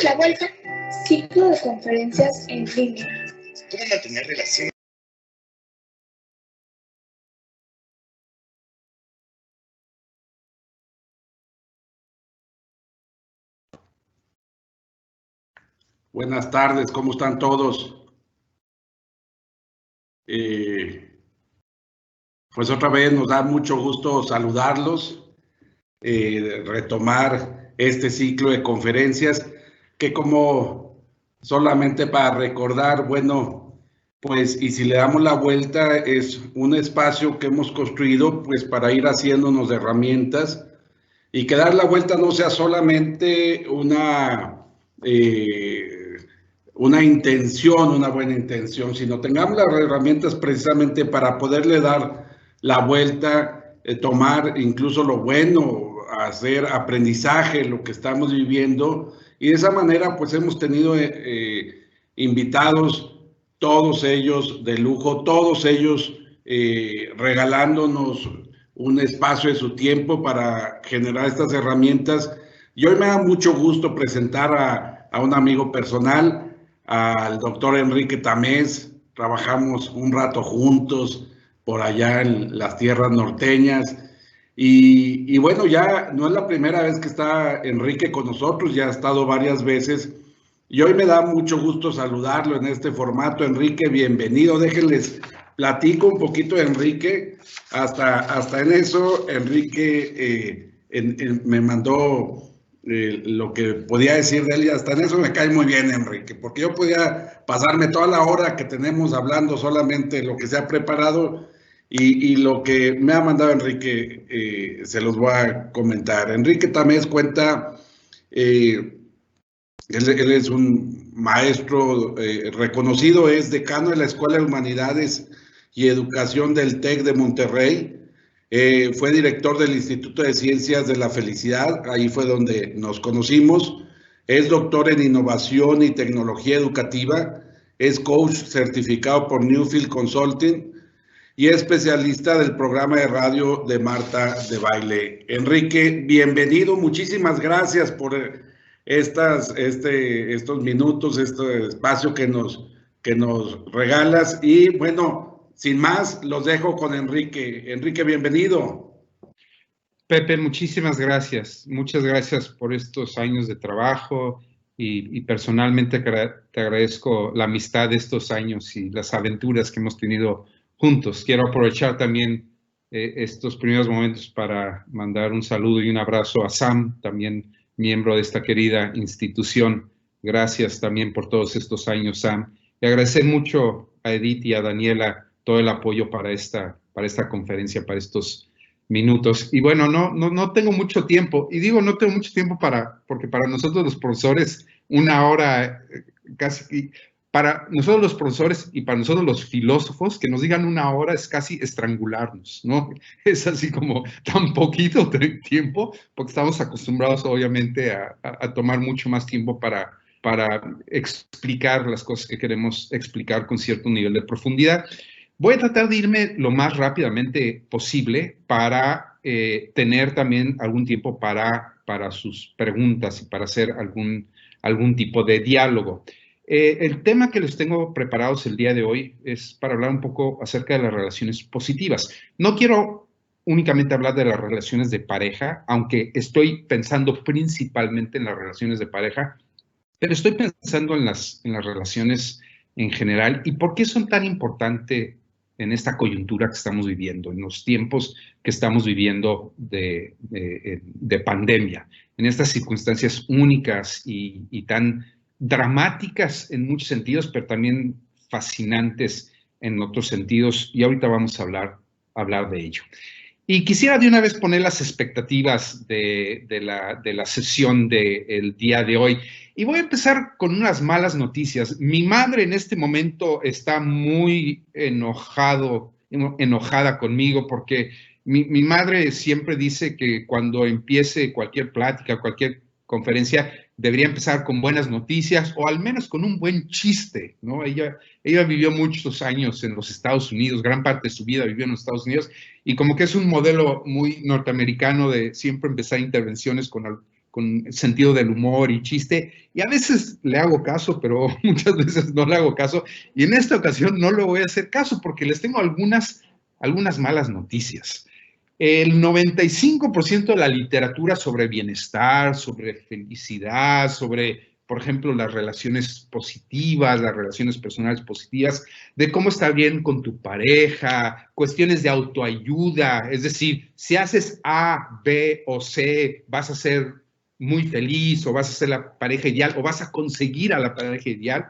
la vuelta, ciclo de conferencias en línea. ¿Cómo mantener relaciones? Buenas tardes, ¿cómo están todos? Pues otra vez nos da mucho gusto saludarlos, retomar este ciclo de conferencias que, como solamente para recordar, bueno, pues y si le damos la vuelta, es un espacio que hemos construido pues para ir haciéndonos de herramientas y que dar la vuelta no sea solamente una intención, una buena intención, sino tengamos las herramientas precisamente para poderle dar la vuelta, tomar incluso lo bueno, hacer aprendizaje, lo que estamos viviendo, y de esa manera pues hemos tenido invitados, todos ellos de lujo, todos ellos regalándonos un espacio de su tiempo para generar estas herramientas. Y hoy me da mucho gusto presentar a un amigo personal, al doctor Enrique Tamés. Trabajamos un rato juntos por allá en las tierras norteñas. Y bueno, ya no es la primera vez que está Enrique con nosotros, ya ha estado varias veces. Y hoy me da mucho gusto saludarlo en este formato. Enrique, bienvenido. Déjenles platico un poquito de Enrique. Hasta en eso, Enrique me mandó lo que podía decir de él, y hasta en eso me cae muy bien, Enrique, porque yo podía pasarme toda la hora que tenemos hablando solamente lo que se ha preparado, y lo que me ha mandado Enrique se los voy a comentar. Enrique Tamés cuenta, él es un maestro reconocido, es decano de la Escuela de Humanidades y Educación del TEC de Monterrey. Fue director del Instituto de Ciencias de la Felicidad, ahí fue donde nos conocimos. Es doctor en Innovación y Tecnología Educativa, es coach certificado por Newfield Consulting y es especialista del programa de radio de Marta de Baile. Enrique, bienvenido, muchísimas gracias por estos minutos, este espacio que nos regalas. Y bueno, sin más, los dejo con Enrique. Enrique, bienvenido. Pepe, muchísimas gracias. Muchas gracias por estos años de trabajo y personalmente te agradezco la amistad de estos años y las aventuras que hemos tenido juntos. Quiero aprovechar también estos primeros momentos para mandar un saludo y un abrazo a Sam, también miembro de esta querida institución. Gracias también por todos estos años, Sam. Y agradecer mucho a Edith y a Daniela todo el apoyo para esta conferencia, para estos minutos. Y bueno, no tengo mucho tiempo. Y digo, no tengo mucho tiempo porque para nosotros los profesores, una hora casi, para nosotros los profesores y para nosotros los filósofos, que nos digan una hora es casi estrangularnos, ¿no? Es así como tan poquito tiempo, porque estamos acostumbrados obviamente a tomar mucho más tiempo para explicar las cosas que queremos explicar con cierto nivel de profundidad. Voy a tratar de irme lo más rápidamente posible para tener también algún tiempo para sus preguntas y para hacer algún tipo de diálogo. El tema que les tengo preparados el día de hoy es para hablar un poco acerca de las relaciones positivas. No quiero únicamente hablar de las relaciones de pareja, aunque estoy pensando principalmente en las relaciones de pareja, pero estoy pensando en las relaciones en general y por qué son tan importantes en esta coyuntura que estamos viviendo, en los tiempos que estamos viviendo de pandemia, en estas circunstancias únicas y tan dramáticas en muchos sentidos, pero también fascinantes en otros sentidos, y ahorita vamos a hablar de ello. Y quisiera de una vez poner las expectativas de la sesión del día de hoy. Y voy a empezar con unas malas noticias. Mi madre en este momento está muy enojada conmigo porque mi madre siempre dice que cuando empiece cualquier plática, cualquier conferencia, debería empezar con buenas noticias o al menos con un buen chiste, ¿no? Ella vivió muchos años en los Estados Unidos, gran parte de su vida vivió en los Estados Unidos y como que es un modelo muy norteamericano de siempre empezar intervenciones con con sentido del humor y chiste, y a veces le hago caso, pero muchas veces no le hago caso, y en esta ocasión no le voy a hacer caso porque les tengo algunas malas noticias. El 95% de la literatura sobre bienestar, sobre felicidad, sobre, por ejemplo, las relaciones positivas, las relaciones personales positivas, de cómo estar bien con tu pareja, cuestiones de autoayuda, es decir, si haces A, B o C, vas a ser muy feliz o vas a ser la pareja ideal o vas a conseguir a la pareja ideal.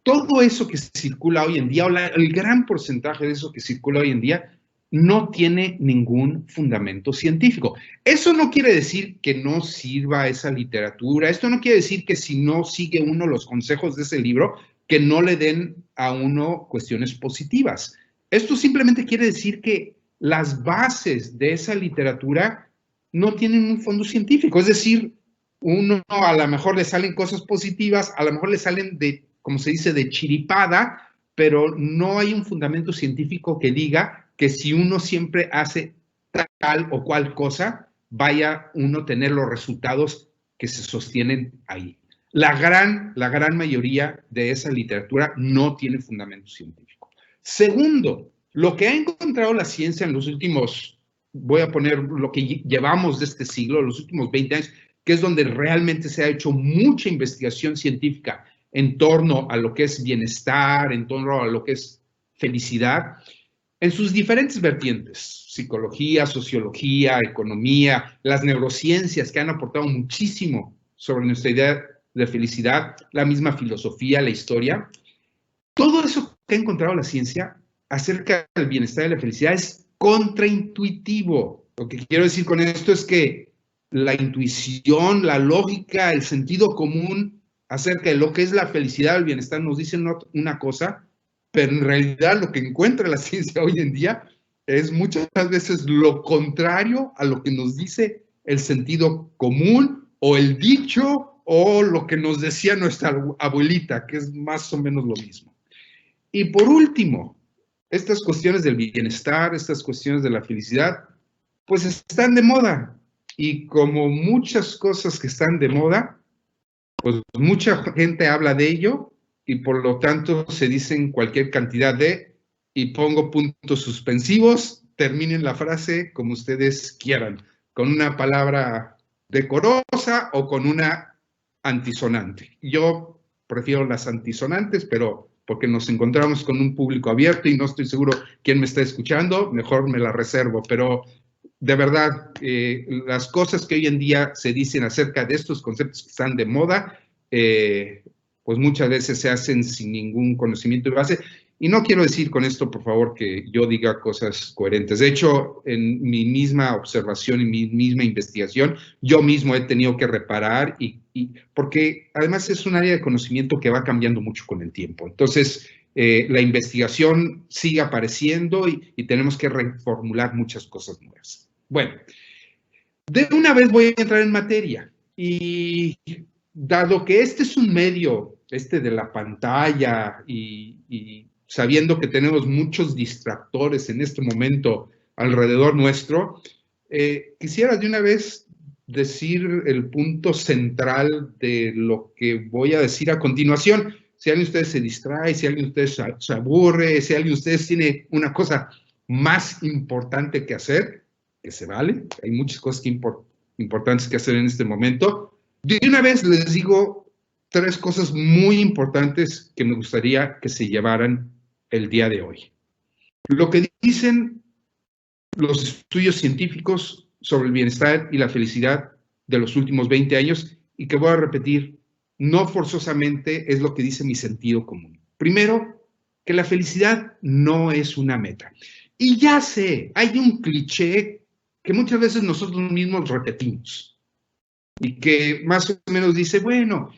Todo eso que circula hoy en día, o el gran porcentaje de eso que circula hoy en día, no tiene ningún fundamento científico. Eso no quiere decir que no sirva esa literatura, esto no quiere decir que si no sigue uno los consejos de ese libro, que no le den a uno cuestiones positivas. Esto simplemente quiere decir que las bases de esa literatura no tienen un fondo científico, es decir, uno a lo mejor le salen cosas positivas, a lo mejor le salen de, como se dice, de chiripada, pero no hay un fundamento científico que diga que si uno siempre hace tal o cual cosa, vaya uno a tener los resultados que se sostienen ahí. La gran mayoría de esa literatura no tiene fundamento científico. Segundo, lo que ha encontrado la ciencia en los últimos, voy a poner lo que llevamos de este siglo, los últimos 20 años, que es donde realmente se ha hecho mucha investigación científica en torno a lo que es bienestar, en torno a lo que es felicidad, en sus diferentes vertientes, psicología, sociología, economía, las neurociencias que han aportado muchísimo sobre nuestra idea de felicidad, la misma filosofía, la historia. Todo eso que ha encontrado la ciencia acerca del bienestar y la felicidad es contraintuitivo. Lo que quiero decir con esto es que la intuición, la lógica, el sentido común acerca de lo que es la felicidad, el bienestar, nos dicen una cosa, pero en realidad lo que encuentra la ciencia hoy en día es muchas veces lo contrario a lo que nos dice el sentido común o el dicho o lo que nos decía nuestra abuelita, que es más o menos lo mismo. Y por último, estas cuestiones del bienestar, estas cuestiones de la felicidad, pues están de moda. Y como muchas cosas que están de moda, pues mucha gente habla de ello y por lo tanto se dicen cualquier cantidad de, y pongo puntos suspensivos, terminen la frase como ustedes quieran, con una palabra decorosa o con una antisonante. Yo prefiero las antisonantes, pero porque nos encontramos con un público abierto y no estoy seguro quién me está escuchando, mejor me la reservo, pero de verdad, las cosas que hoy en día se dicen acerca de estos conceptos que están de moda, pues muchas veces se hacen sin ningún conocimiento de base. Y no quiero decir con esto, por favor, que yo diga cosas coherentes. De hecho, en mi misma observación, en mi misma investigación, yo mismo he tenido que reparar, porque además es un área de conocimiento que va cambiando mucho con el tiempo. Entonces, la investigación sigue apareciendo y tenemos que reformular muchas cosas nuevas. Bueno, de una vez voy a entrar en materia. Y dado que este es un medio, de la pantalla, y sabiendo que tenemos muchos distractores en este momento alrededor nuestro, quisiera de una vez decir el punto central de lo que voy a decir a continuación. Si alguien de ustedes se distrae, si alguien de ustedes se aburre, si alguien de ustedes tiene una cosa más importante que hacer, que se vale, hay muchas cosas importantes que hacer en este momento. De una vez les digo 3 cosas muy importantes que me gustaría que se llevaran el día de hoy. Lo que dicen los estudios científicos sobre el bienestar y la felicidad de los últimos 20 años, y que voy a repetir, no forzosamente es lo que dice mi sentido común. Primero, que la felicidad no es una meta. Y ya sé, hay un cliché que muchas veces nosotros mismos repetimos y que más o menos dice, bueno,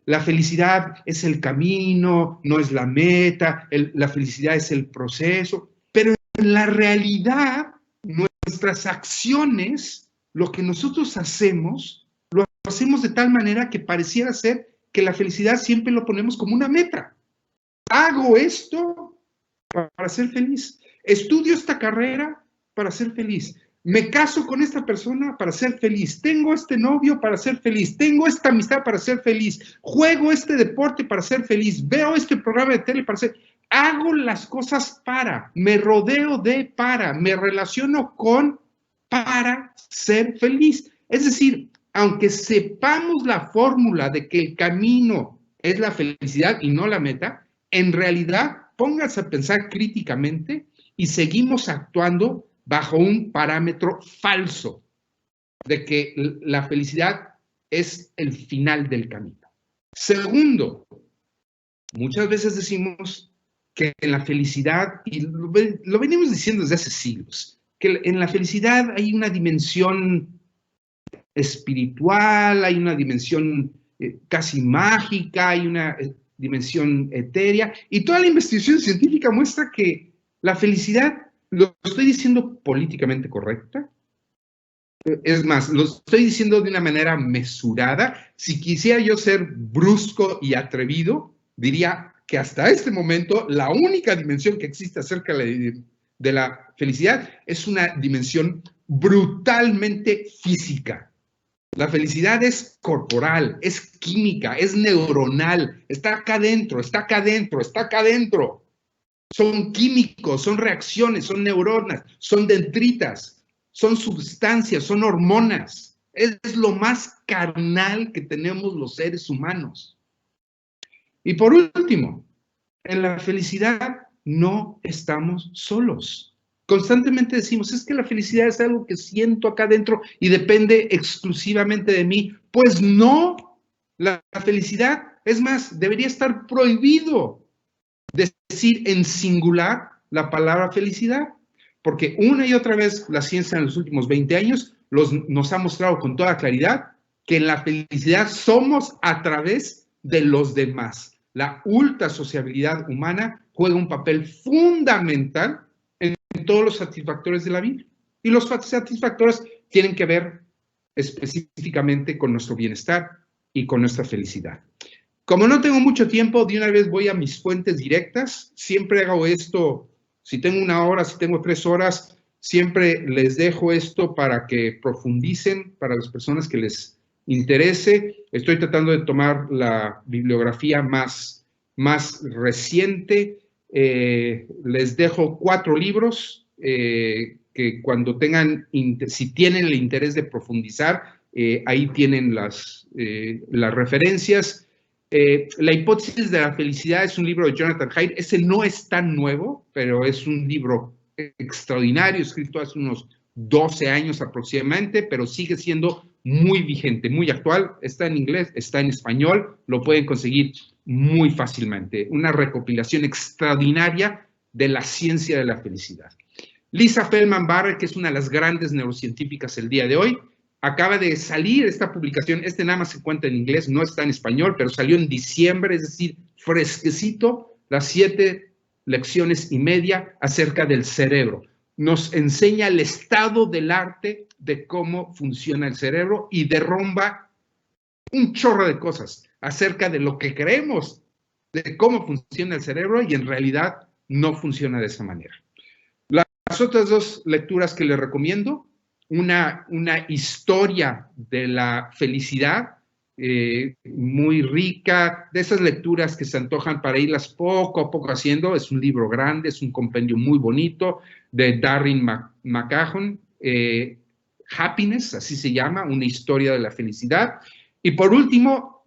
la felicidad es el camino, no es la meta, la felicidad es el proceso, pero en la realidad, nuestras acciones, lo que nosotros hacemos, lo hacemos de tal manera que pareciera ser que la felicidad siempre lo ponemos como una meta. Hago esto para ser feliz. Estudio esta carrera para ser feliz. Me caso con esta persona para ser feliz. Tengo este novio para ser feliz. Tengo esta amistad para ser feliz. Juego este deporte para ser feliz. Veo este programa de tele para ser... Hago las cosas para. Me rodeo de para. Me relaciono con para ser feliz. Es decir, aunque sepamos la fórmula de que el camino es la felicidad y no la meta, en realidad pónganse a pensar críticamente y seguimos actuando bajo un parámetro falso de que la felicidad es el final del camino. Segundo, muchas veces decimos que en la felicidad, y lo venimos diciendo desde hace siglos, que en la felicidad hay una dimensión espiritual, hay una dimensión casi mágica, hay una dimensión etérea, y toda la investigación científica muestra que la felicidad, lo estoy diciendo políticamente correcta, es más, lo estoy diciendo de una manera mesurada. Si quisiera yo ser brusco y atrevido, diría que hasta este momento la única dimensión que existe acerca de la felicidad es una dimensión brutalmente física. La felicidad es corporal, es química, es neuronal, está acá adentro, está acá adentro, está acá adentro. Son químicos, son reacciones, son neuronas, son dendritas, son sustancias, son hormonas. Es lo más carnal que tenemos los seres humanos. Y por último, en la felicidad no estamos solos. Constantemente decimos, es que la felicidad es algo que siento acá adentro y depende exclusivamente de mí. Pues no, la felicidad, es más, debería estar prohibido decir en singular la palabra felicidad, porque una y otra vez la ciencia en los últimos 20 años nos ha mostrado con toda claridad que en la felicidad somos a través de los demás. La ultra sociabilidad humana juega un papel fundamental en todos los satisfactores de la vida. Y los satisfactores tienen que ver específicamente con nuestro bienestar y con nuestra felicidad. Como no tengo mucho tiempo, de una vez voy a mis fuentes directas. Siempre hago esto, si tengo 1 hora, si tengo 3 horas, siempre les dejo esto para que profundicen, para las personas que les interese. Estoy tratando de tomar la bibliografía más reciente. Les dejo 4 libros que cuando tengan, si tienen el interés de profundizar, ahí tienen las referencias. La hipótesis de la felicidad es un libro de Jonathan Haidt. Ese no es tan nuevo, pero es un libro extraordinario, escrito hace unos 12 años aproximadamente, pero sigue siendo muy vigente, muy actual. Está en inglés, está en español, lo pueden conseguir muy fácilmente. Una recopilación extraordinaria de la ciencia de la felicidad. Lisa Feldman Barrett, que es una de las grandes neurocientíficas el día de hoy, acaba de salir esta publicación. Este nada más se encuentra en inglés, no está en español, pero salió en diciembre, es decir, fresquecito, las 7 lecciones y media acerca del cerebro. Nos enseña el estado del arte de cómo funciona el cerebro y derrumba un chorro de cosas acerca de lo que creemos de cómo funciona el cerebro y en realidad no funciona de esa manera. Las otras 2 lecturas que les recomiendo, una historia de la felicidad muy rica, de esas lecturas que se antojan para irlas poco a poco haciendo. Es un libro grande, es un compendio muy bonito de Darren McMahon, Happiness, así se llama, una historia de la felicidad. Y por último,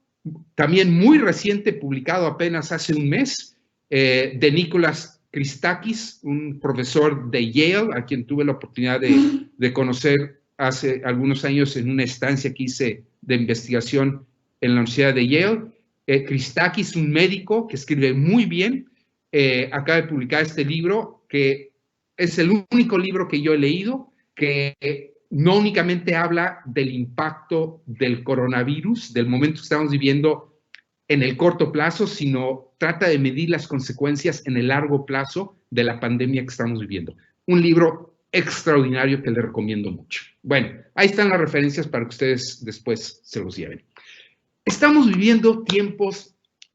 también muy reciente, publicado apenas hace un mes, de Nicholas Christakis, un profesor de Yale, a quien tuve la oportunidad de conocer hace algunos años en una estancia que hice de investigación en la Universidad de Yale. Christakis, un médico que escribe muy bien, acaba de publicar este libro, que es el único libro que yo he leído, que no únicamente habla del impacto del coronavirus, del momento que estamos viviendo en el corto plazo, sino trata de medir las consecuencias en el largo plazo de la pandemia que estamos viviendo. Un libro extraordinario que les recomiendo mucho. Bueno, ahí están las referencias para que ustedes después se los lleven. Estamos viviendo tiempos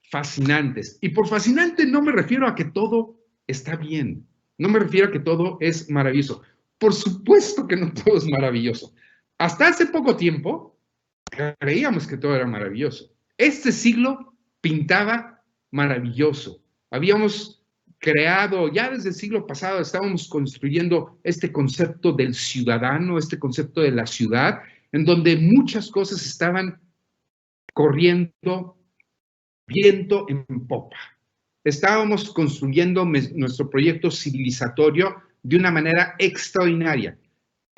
fascinantes, y por fascinante no me refiero a que todo está bien, no me refiero a que todo es maravilloso. Por supuesto que no todo es maravilloso. Hasta hace poco tiempo creíamos que todo era maravilloso. Este siglo pintaba maravilloso. Habíamos creado, ya desde el siglo pasado, estábamos construyendo este concepto del ciudadano, este concepto de la ciudad, en donde muchas cosas estaban corriendo viento en popa. Estábamos construyendo nuestro proyecto civilizatorio de una manera extraordinaria.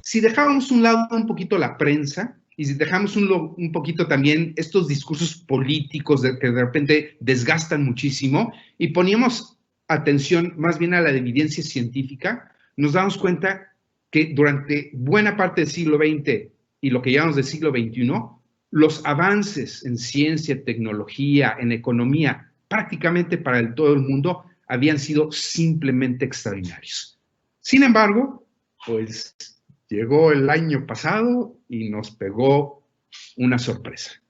Si dejábamos un lado un poquito la prensa y si dejamos un poquito también estos discursos políticos que de repente desgastan muchísimo y poníamos atención más bien a la evidencia científica, nos damos cuenta que durante buena parte del siglo XX y lo que llamamos del siglo XXI, los avances en ciencia, tecnología, en economía, prácticamente para todo el mundo, habían sido simplemente extraordinarios. Sin embargo, pues llegó el año pasado y nos pegó una sorpresa.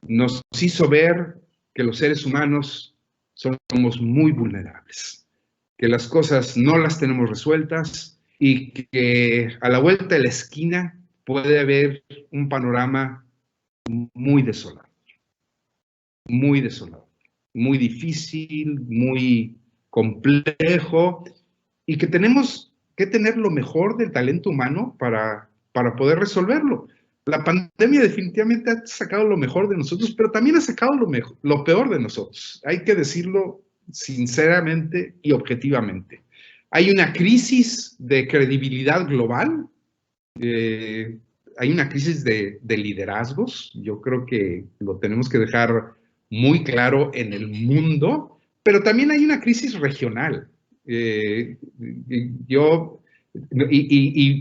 Nos hizo ver que los seres humanos somos muy vulnerables, que las cosas no las tenemos resueltas y que a la vuelta de la esquina puede haber un panorama muy desolador, muy difícil, muy complejo y que tenemos que tener lo mejor del talento humano para poder resolverlo. La pandemia definitivamente ha sacado lo mejor de nosotros, pero también ha sacado lo peor de nosotros. Hay que decirlo sinceramente y objetivamente. Hay una crisis de credibilidad global, hay una crisis de liderazgos, yo creo que lo tenemos que dejar muy claro en el mundo, pero también hay una crisis regional.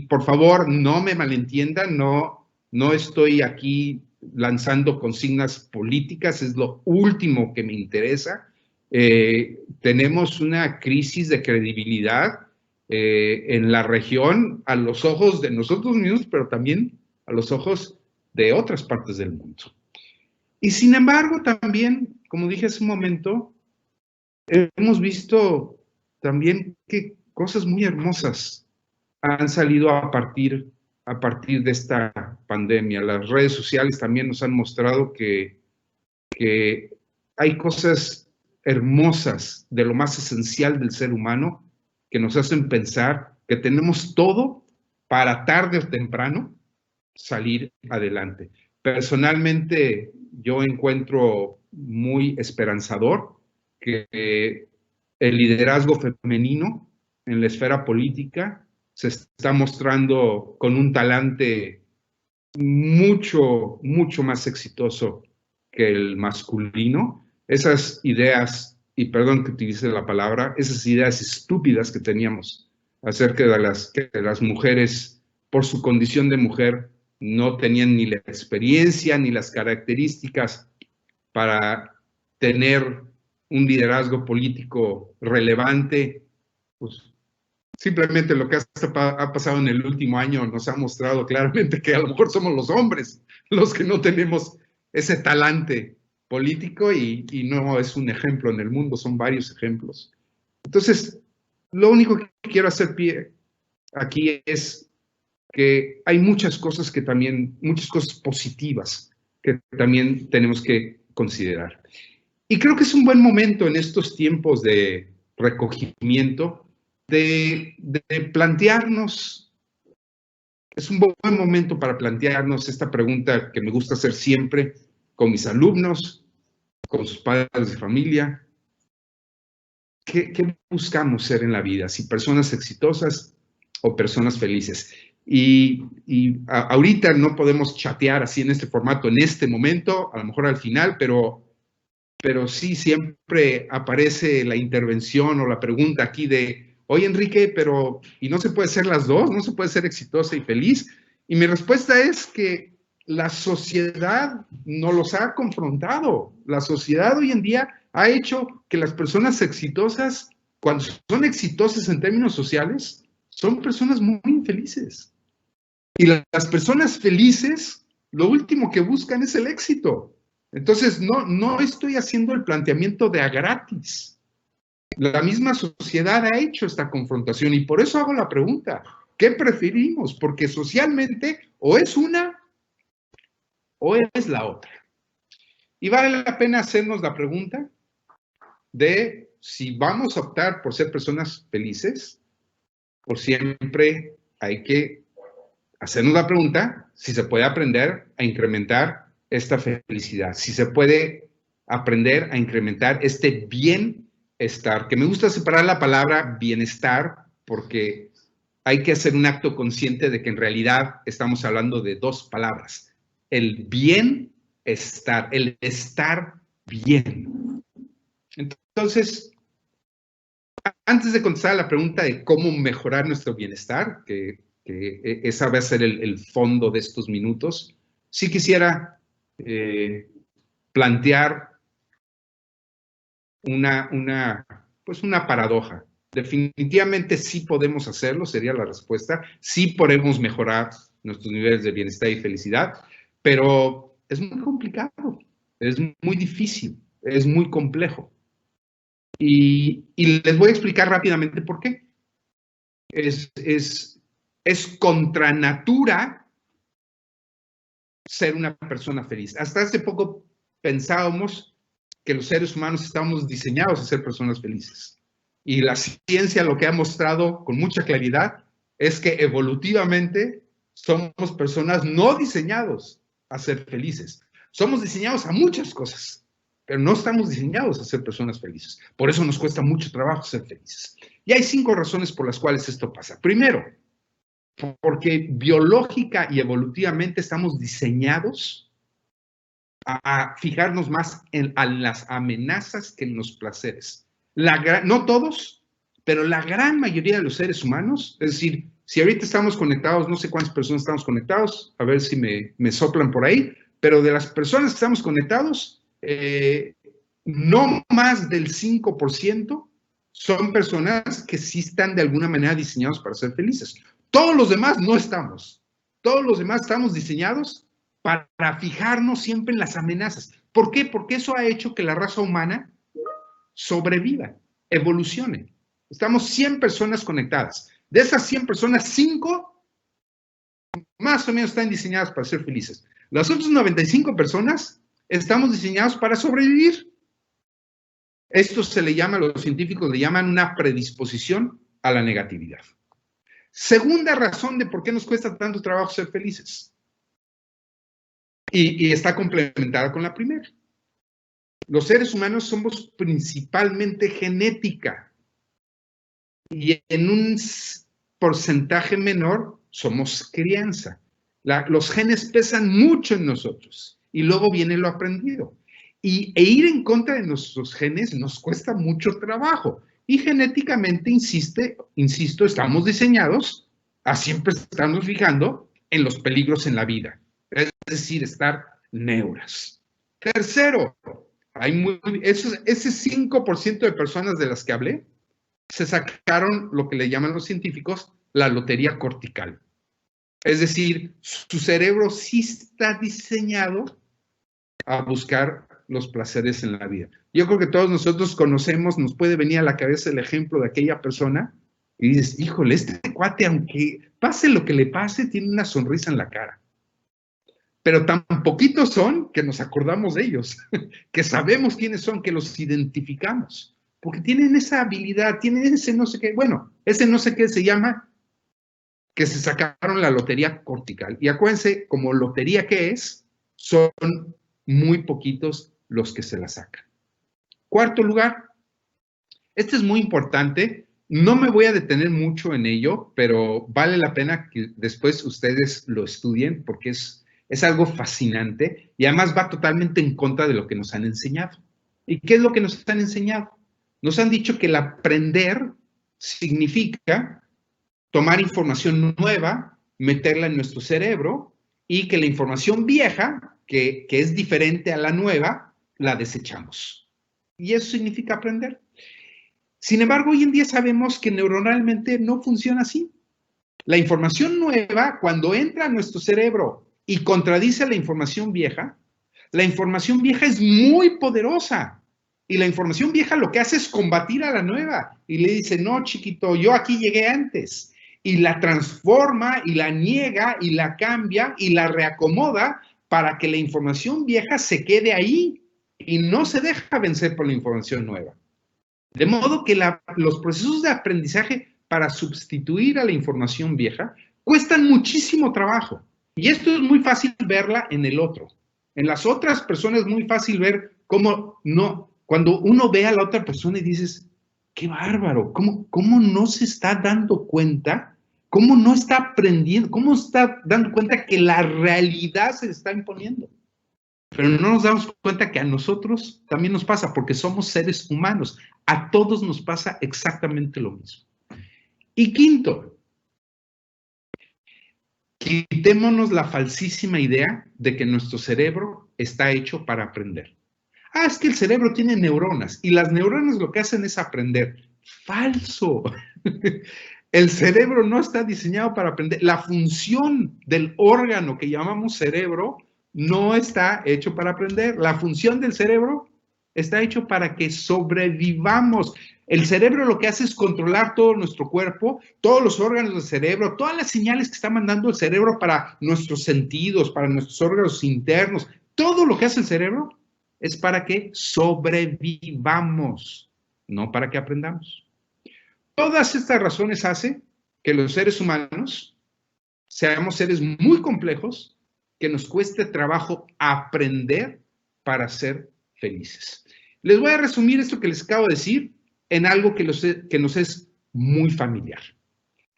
Por favor, no me malentiendan, no estoy aquí lanzando consignas políticas, es lo último que me interesa. Tenemos una crisis de credibilidad en la región a los ojos de nosotros mismos, pero también a los ojos de otras partes del mundo. Y sin embargo, también, como dije hace un momento, hemos visto también que cosas muy hermosas han salido a partir de esta pandemia. Las redes sociales también nos han mostrado que hay cosas hermosas de lo más esencial del ser humano que nos hacen pensar que tenemos todo para tarde o temprano salir adelante. Personalmente, yo encuentro muy esperanzador que el liderazgo femenino en la esfera política se está mostrando con un talante mucho más exitoso que el masculino. Esas ideas, y perdón que utilice la palabra, esas ideas estúpidas que teníamos acerca de que las mujeres, por su condición de mujer, no tenían ni la experiencia ni las características para tener un liderazgo político relevante, pues simplemente lo que ha pasado en el último año nos ha mostrado claramente que a lo mejor somos los hombres los que no tenemos ese talante político y no es un ejemplo en el mundo, son varios ejemplos. Entonces, lo único que quiero hacer pie aquí es que hay muchas cosas positivas que también tenemos que considerar. Y creo que es un buen momento en estos tiempos de recogimiento de plantearnos, es un buen momento para plantearnos esta pregunta que me gusta hacer siempre con mis alumnos, con sus padres de familia. ¿Qué buscamos ser en la vida? Si personas exitosas o personas felices. Y ahorita no podemos chatear así en este formato, en este momento, a lo mejor al final, pero sí siempre aparece la intervención o la pregunta aquí de, oye Enrique, ¿y no se puede ser las dos? ¿No se puede ser exitosa y feliz? Y mi respuesta es que la sociedad nos los ha confrontado. La sociedad hoy en día ha hecho que las personas exitosas, cuando son exitosas en términos sociales, son personas muy infelices. Y las personas felices, lo último que buscan es el éxito. Entonces, no estoy haciendo el planteamiento de a gratis. La misma sociedad ha hecho esta confrontación y por eso hago la pregunta. ¿Qué preferimos? Porque socialmente o es una o es la otra. Y vale la pena hacernos la pregunta de si vamos a optar por ser personas felices, o siempre hay que hacernos la pregunta si se puede aprender a incrementar esta felicidad, si se puede aprender a incrementar este bienestar, que me gusta separar la palabra bienestar porque hay que hacer un acto consciente de que en realidad estamos hablando de dos palabras, el bienestar, el estar bien. Entonces, antes de contestar a la pregunta de cómo mejorar nuestro bienestar, que esa va a ser el fondo de estos minutos, sí quisiera plantear una paradoja. Definitivamente sí podemos hacerlo, sería la respuesta. Sí podemos mejorar nuestros niveles de bienestar y felicidad, pero es muy complicado, es muy difícil, es muy complejo. Y les voy a explicar rápidamente por qué. Es contra natura ser una persona feliz. Hasta hace poco pensábamos que los seres humanos estábamos diseñados a ser personas felices. Y la ciencia lo que ha mostrado con mucha claridad es que evolutivamente somos personas no diseñados a ser felices. Somos diseñados a muchas cosas, pero no estamos diseñados a ser personas felices. Por eso nos cuesta mucho trabajo ser felices. Y hay 5 razones por las cuales esto pasa. Primero, porque biológica y evolutivamente estamos diseñados a fijarnos más en las amenazas que en los placeres. No todos, pero la gran mayoría de los seres humanos, es decir, si ahorita estamos conectados, no sé cuántas personas estamos conectados, a ver si me soplan por ahí, pero de las personas que estamos conectados, no más del 5% son personas que sí están de alguna manera diseñados para ser felices. Todos los demás no estamos. Todos los demás estamos diseñados para fijarnos siempre en las amenazas. ¿Por qué? Porque eso ha hecho que la raza humana sobreviva, evolucione. Estamos 100 personas conectadas. De esas 100 personas, 5 más o menos están diseñadas para ser felices. Las otras 95 personas estamos diseñados para sobrevivir. Esto se le llama, los científicos le llaman una predisposición a la negatividad. Segunda razón de por qué nos cuesta tanto trabajo ser felices. Y está complementada con la primera. Los seres humanos somos principalmente genética. Y en un porcentaje menor somos crianza. Los genes pesan mucho en nosotros. Y luego viene lo aprendido. E ir en contra de nuestros genes nos cuesta mucho trabajo. Y genéticamente, insisto, estamos diseñados a siempre estarnos fijando en los peligros en la vida. Es decir, estar neuras. Tercero, ese 5% de personas de las que hablé se sacaron lo que le llaman los científicos la lotería cortical. Es decir, su cerebro sí está diseñado a buscar los placeres en la vida. Yo creo que todos nosotros conocemos, nos puede venir a la cabeza el ejemplo de aquella persona y dices, híjole, este cuate, aunque pase lo que le pase, tiene una sonrisa en la cara. Pero tan poquitos son que nos acordamos de ellos, que sabemos quiénes son, que los identificamos, porque tienen esa habilidad, tienen ese no sé qué, bueno, ese no sé qué se llama, que se sacaron la lotería cortical. Y acuérdense, como lotería que es, son muy poquitos los que se la sacan. Cuarto lugar, este es muy importante, no me voy a detener mucho en ello, pero vale la pena que después ustedes lo estudien porque es algo fascinante y además va totalmente en contra de lo que nos han enseñado. ¿Y qué es lo que nos han enseñado? Nos han dicho que el aprender significa tomar información nueva, meterla en nuestro cerebro y que la información vieja, que es diferente a la nueva, la desechamos. Y eso significa aprender. Sin embargo, hoy en día sabemos que neuronalmente no funciona así. La información nueva, cuando entra a nuestro cerebro y contradice la información vieja es muy poderosa. Y la información vieja lo que hace es combatir a la nueva. Y le dice, no, chiquito, yo aquí llegué antes. y la transforma y la niega y la cambia y la reacomoda para que la información vieja se quede ahí y no se deja vencer por la información nueva. De modo que los procesos de aprendizaje para sustituir a la información vieja cuestan muchísimo trabajo. Y esto es muy fácil verla en el otro. En las otras personas es muy fácil ver cómo no, cuando uno ve a la otra persona y dices, qué bárbaro, cómo no se está dando cuenta, cómo no está aprendiendo, cómo está dando cuenta que la realidad se está imponiendo. Pero no nos damos cuenta que a nosotros también nos pasa, porque somos seres humanos. A todos nos pasa exactamente lo mismo. Y quinto, quitémonos la falsísima idea de que nuestro cerebro está hecho para aprender. Ah, es que el cerebro tiene neuronas y las neuronas lo que hacen es aprender. Falso. El cerebro no está diseñado para aprender. La función del órgano que llamamos cerebro no está hecho para aprender. La función del cerebro está hecho para que sobrevivamos. El cerebro lo que hace es controlar todo nuestro cuerpo, todos los órganos del cerebro, todas las señales que está mandando el cerebro para nuestros sentidos, para nuestros órganos internos. Todo lo que hace el cerebro es para que sobrevivamos, no para que aprendamos. Todas estas razones hacen que los seres humanos seamos seres muy complejos, que nos cueste trabajo aprender para ser felices. Les voy a resumir esto que les acabo de decir en algo que nos es muy familiar.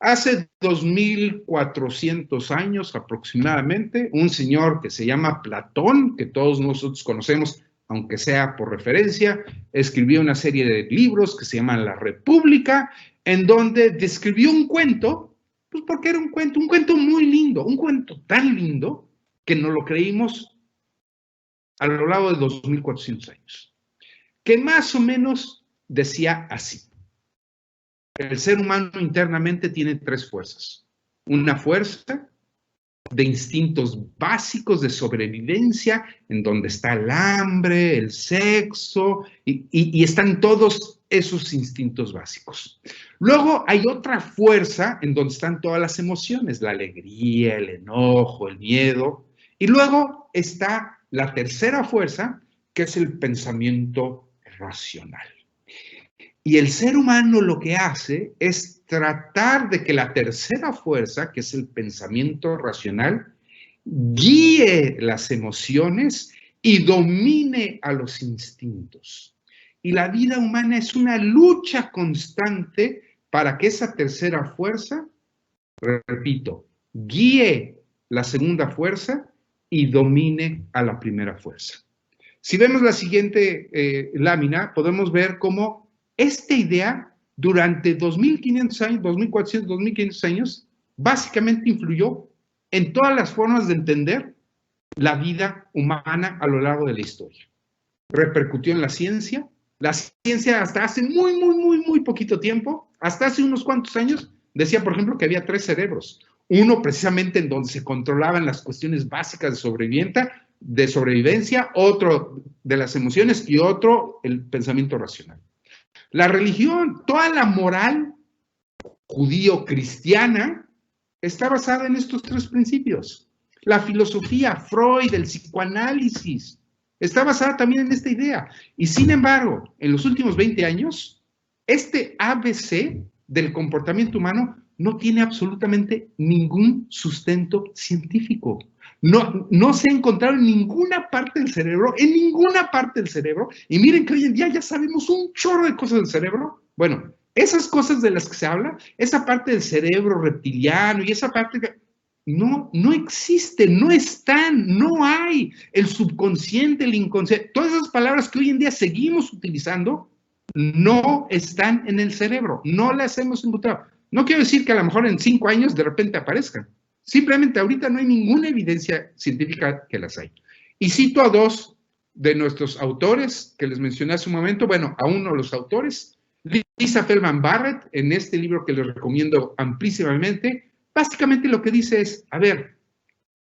Hace 2400 años aproximadamente, un señor que se llama Platón, que todos nosotros conocemos, aunque sea por referencia, escribió una serie de libros que se llaman La República, en donde describió un cuento, pues porque era un cuento muy lindo, un cuento tan lindo que nos lo creímos a lo largo de 2400 años, que más o menos decía así. El ser humano internamente tiene tres fuerzas. Una fuerza de instintos básicos de sobrevivencia, en donde está el hambre, el sexo, y están todos esos instintos básicos. Luego hay otra fuerza en donde están todas las emociones, la alegría, el enojo, el miedo, y luego está la tercera fuerza, que es el pensamiento racional. Y el ser humano lo que hace es tratar de que la tercera fuerza, que es el pensamiento racional, guíe las emociones y domine a los instintos. Y la vida humana es una lucha constante para que esa tercera fuerza, repito, guíe la segunda fuerza y domine a la primera fuerza. Si vemos la siguiente lámina, podemos ver cómo esta idea, durante 2500 años, 2400, 2500 años, básicamente influyó en todas las formas de entender la vida humana a lo largo de la historia. Repercutió en la ciencia hasta hace muy poquito tiempo, hasta hace unos cuantos años, decía, por ejemplo, que había tres cerebros. Uno precisamente en donde se controlaban las cuestiones básicas de sobrevivencia, otro de las emociones y otro el pensamiento racional. La religión, toda la moral judío-cristiana está basada en estos tres principios. La filosofía, Freud, el psicoanálisis, está basada también en esta idea. Y sin embargo, en los últimos 20 años, este ABC del comportamiento humano no tiene absolutamente ningún sustento científico. No se ha encontrado en ninguna parte del cerebro, y miren que hoy en día ya sabemos un chorro de cosas del cerebro. Bueno, esas cosas de las que se habla, esa parte del cerebro reptiliano y esa parte que no existen, no están, no hay. El subconsciente, el inconsciente, todas esas palabras que hoy en día seguimos utilizando, no están en el cerebro, no las hemos encontrado. No quiero decir que a lo mejor en 5 años de repente aparezcan. Simplemente ahorita no hay ninguna evidencia científica que las hay. Y cito a dos de nuestros autores que les mencioné hace un momento. Bueno, a uno de los autores, Lisa Feldman Barrett, en este libro que les recomiendo amplísimamente, básicamente lo que dice es, a ver,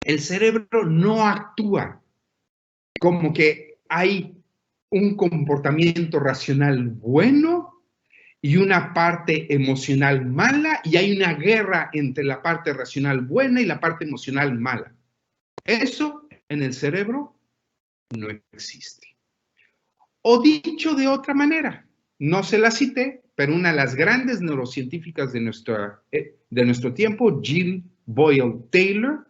el cerebro no actúa como que hay un comportamiento racional bueno y una parte emocional mala, y hay una guerra entre la parte racional buena y la parte emocional mala. Eso en el cerebro no existe. O dicho de otra manera, no se la cité, pero una de las grandes neurocientíficas de nuestro tiempo, Jill Boyle Taylor,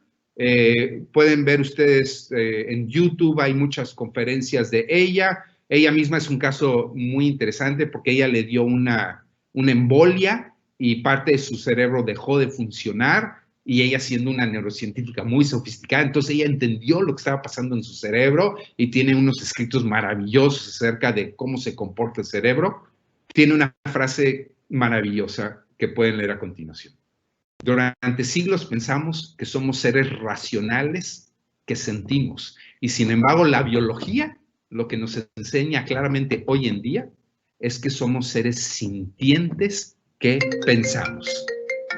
pueden ver ustedes en YouTube, hay muchas conferencias de ella. Ella misma es un caso muy interesante porque ella le dio una embolia y parte de su cerebro dejó de funcionar, y ella, siendo una neurocientífica muy sofisticada, entonces ella entendió lo que estaba pasando en su cerebro y tiene unos escritos maravillosos acerca de cómo se comporta el cerebro. Tiene una frase maravillosa que pueden leer a continuación. Durante siglos pensamos que somos seres racionales que sentimos, y sin embargo la biología lo que nos enseña claramente hoy en día es que somos seres sintientes que pensamos.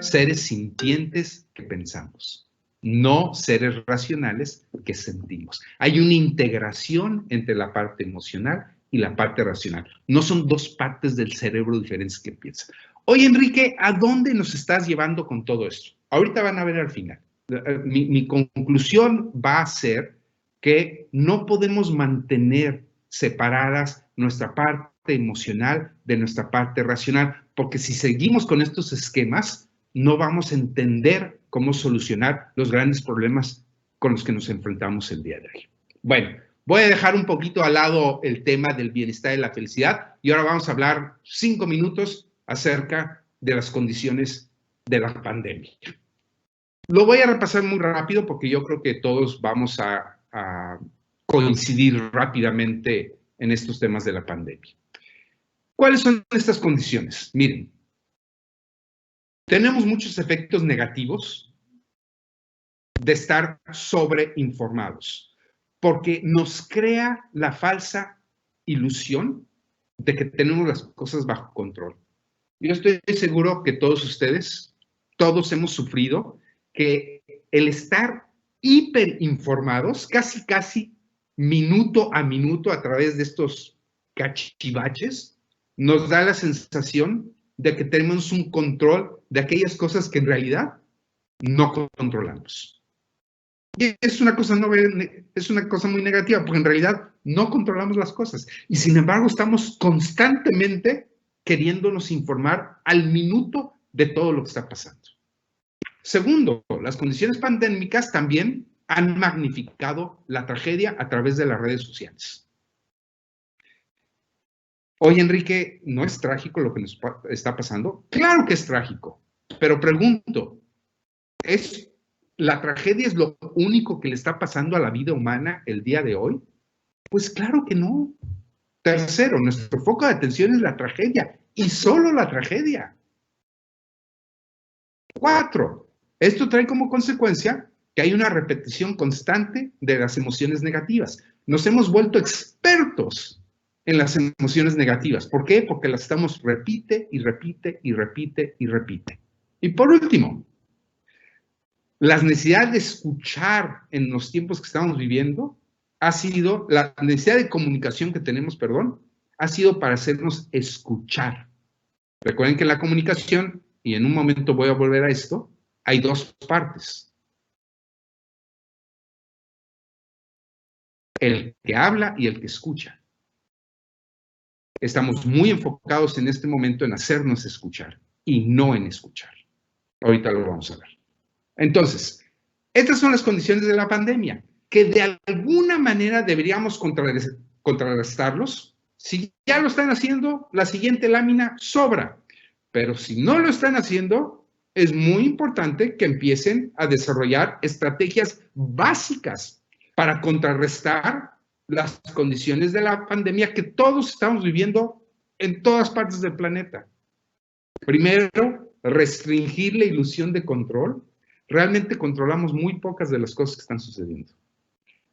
Seres sintientes que pensamos, no seres racionales que sentimos. Hay una integración entre la parte emocional y la parte racional. No son dos partes del cerebro diferentes que piensan. Oye, Enrique, ¿a dónde nos estás llevando con todo esto? Ahorita van a ver al final. Mi conclusión va a ser que no podemos mantener separadas nuestra parte emocional de nuestra parte racional, porque si seguimos con estos esquemas, no vamos a entender cómo solucionar los grandes problemas con los que nos enfrentamos el día de hoy. Bueno, voy a dejar un poquito al lado el tema del bienestar y la felicidad, y ahora vamos a hablar 5 minutos acerca de las condiciones de la pandemia. Lo voy a repasar muy rápido porque yo creo que todos vamos a coincidir rápidamente en estos temas de la pandemia. ¿Cuáles son estas condiciones? Miren, tenemos muchos efectos negativos de estar sobreinformados, porque nos crea la falsa ilusión de que tenemos las cosas bajo control. Yo estoy seguro que todos ustedes, todos hemos sufrido que el estar hiperinformados, casi minuto a minuto a través de estos cachivaches, nos da la sensación de que tenemos un control de aquellas cosas que en realidad no controlamos. Y es una cosa muy negativa, porque en realidad no controlamos las cosas. Y sin embargo estamos constantemente queriéndonos informar al minuto de todo lo que está pasando. Segundo, las condiciones pandémicas también han magnificado la tragedia a través de las redes sociales. Oye, Enrique, ¿no es trágico lo que nos está pasando? Claro que es trágico, pero pregunto, ¿la tragedia es lo único que le está pasando a la vida humana el día de hoy? Pues claro que no. Tercero, nuestro foco de atención es la tragedia, y solo la tragedia. 4, esto trae como consecuencia que hay una repetición constante de las emociones negativas. Nos hemos vuelto expertos en las emociones negativas. ¿Por qué? Porque las estamos repite y repite y repite y repite. Y por último, la necesidad de escuchar en los tiempos que estamos viviendo la necesidad de comunicación que tenemos, ha sido para hacernos escuchar. Recuerden que en la comunicación, y en un momento voy a volver a esto, hay dos partes. El que habla y el que escucha. Estamos muy enfocados en este momento en hacernos escuchar y no en escuchar. Ahorita lo vamos a ver. Entonces, estas son las condiciones de la pandemia, que de alguna manera deberíamos contrarrestarlos. Si ya lo están haciendo, la siguiente lámina sobra. Pero si no lo están haciendo, es muy importante que empiecen a desarrollar estrategias básicas para contrarrestar las condiciones de la pandemia que todos estamos viviendo en todas partes del planeta. Primero, restringir la ilusión de control. Realmente controlamos muy pocas de las cosas que están sucediendo.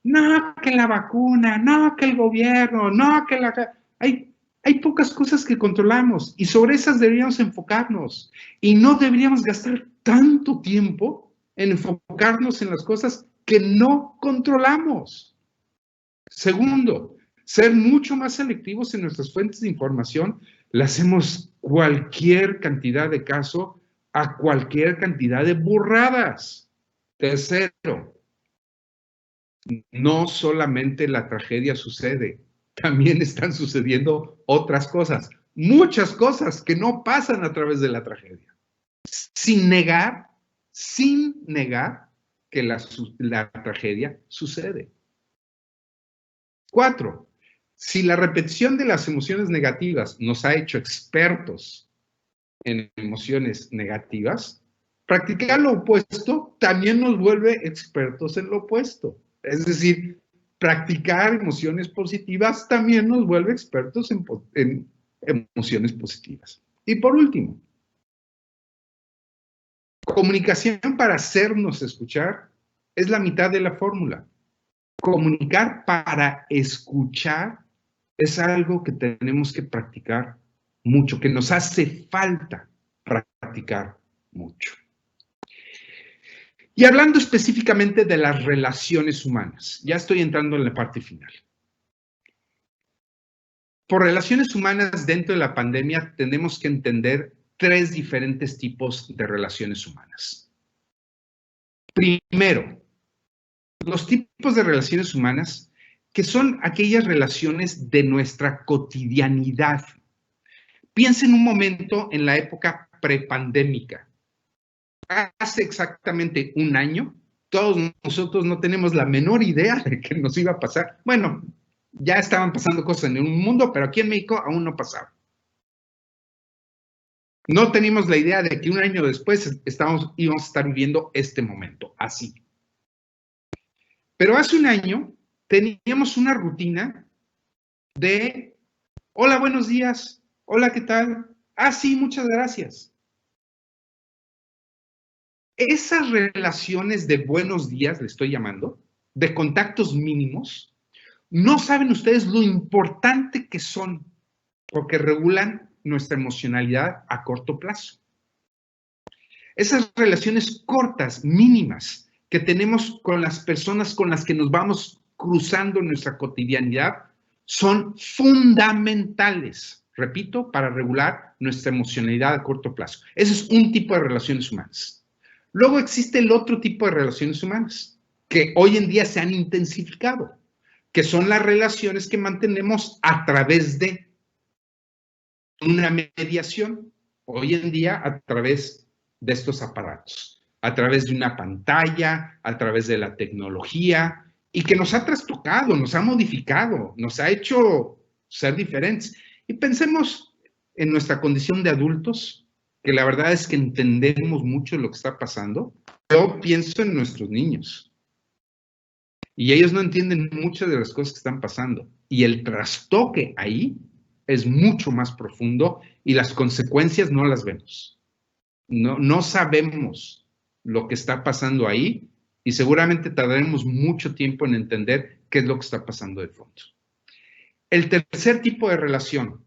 No, que la vacuna, no, que el gobierno, no, que la... Hay pocas cosas que controlamos y sobre esas deberíamos enfocarnos. Y no deberíamos gastar tanto tiempo en enfocarnos en las cosas que no controlamos. Segundo, ser mucho más selectivos en nuestras fuentes de información. Le hacemos cualquier cantidad de caso a cualquier cantidad de burradas. Tercero, no solamente la tragedia sucede, también están sucediendo otras cosas, muchas cosas que no pasan a través de la tragedia, sin negar que la tragedia sucede. 4, si la repetición de las emociones negativas nos ha hecho expertos en emociones negativas, practicar lo opuesto también nos vuelve expertos en lo opuesto. Es decir, practicar emociones positivas también nos vuelve expertos en emociones positivas. Y por último, comunicación para hacernos escuchar es la mitad de la fórmula. Comunicar para escuchar es algo que tenemos que practicar mucho, que nos hace falta practicar mucho. Y hablando específicamente de las relaciones humanas, ya estoy entrando en la parte final. Por relaciones humanas dentro de la pandemia tenemos que entender 3 diferentes tipos de relaciones humanas. Primero, los tipos de relaciones humanas que son aquellas relaciones de nuestra cotidianidad. Piensen un momento en la época prepandémica. Hace exactamente un año, todos nosotros no tenemos la menor idea de qué nos iba a pasar. Bueno, ya estaban pasando cosas en el mundo, pero aquí en México aún no pasaba. No teníamos la idea de que un año después íbamos a estar viviendo este momento, así. Pero hace un año teníamos una rutina de, hola, buenos días, hola, ¿qué tal? Ah, sí, muchas gracias. Esas relaciones de buenos días, le estoy llamando, de contactos mínimos, no saben ustedes lo importante que son, porque regulan nuestra emocionalidad a corto plazo. Esas relaciones cortas, mínimas, que tenemos con las personas con las que nos vamos cruzando en nuestra cotidianidad, son fundamentales, repito, para regular nuestra emocionalidad a corto plazo. Ese es un tipo de relaciones humanas. Luego existe el otro tipo de relaciones humanas, que hoy en día se han intensificado, que son las relaciones que mantenemos a través de una mediación, hoy en día a través de estos aparatos, a través de una pantalla, a través de la tecnología, y que nos ha trastocado, nos ha modificado, nos ha hecho ser diferentes. Y pensemos en nuestra condición de adultos, que la verdad es que entendemos mucho lo que está pasando. Yo pienso en nuestros niños, y ellos no entienden muchas de las cosas que están pasando, y el trastoque ahí es mucho más profundo y las consecuencias no las vemos. No sabemos lo que está pasando ahí y seguramente tardaremos mucho tiempo en entender qué es lo que está pasando de fondo. El tercer tipo de relación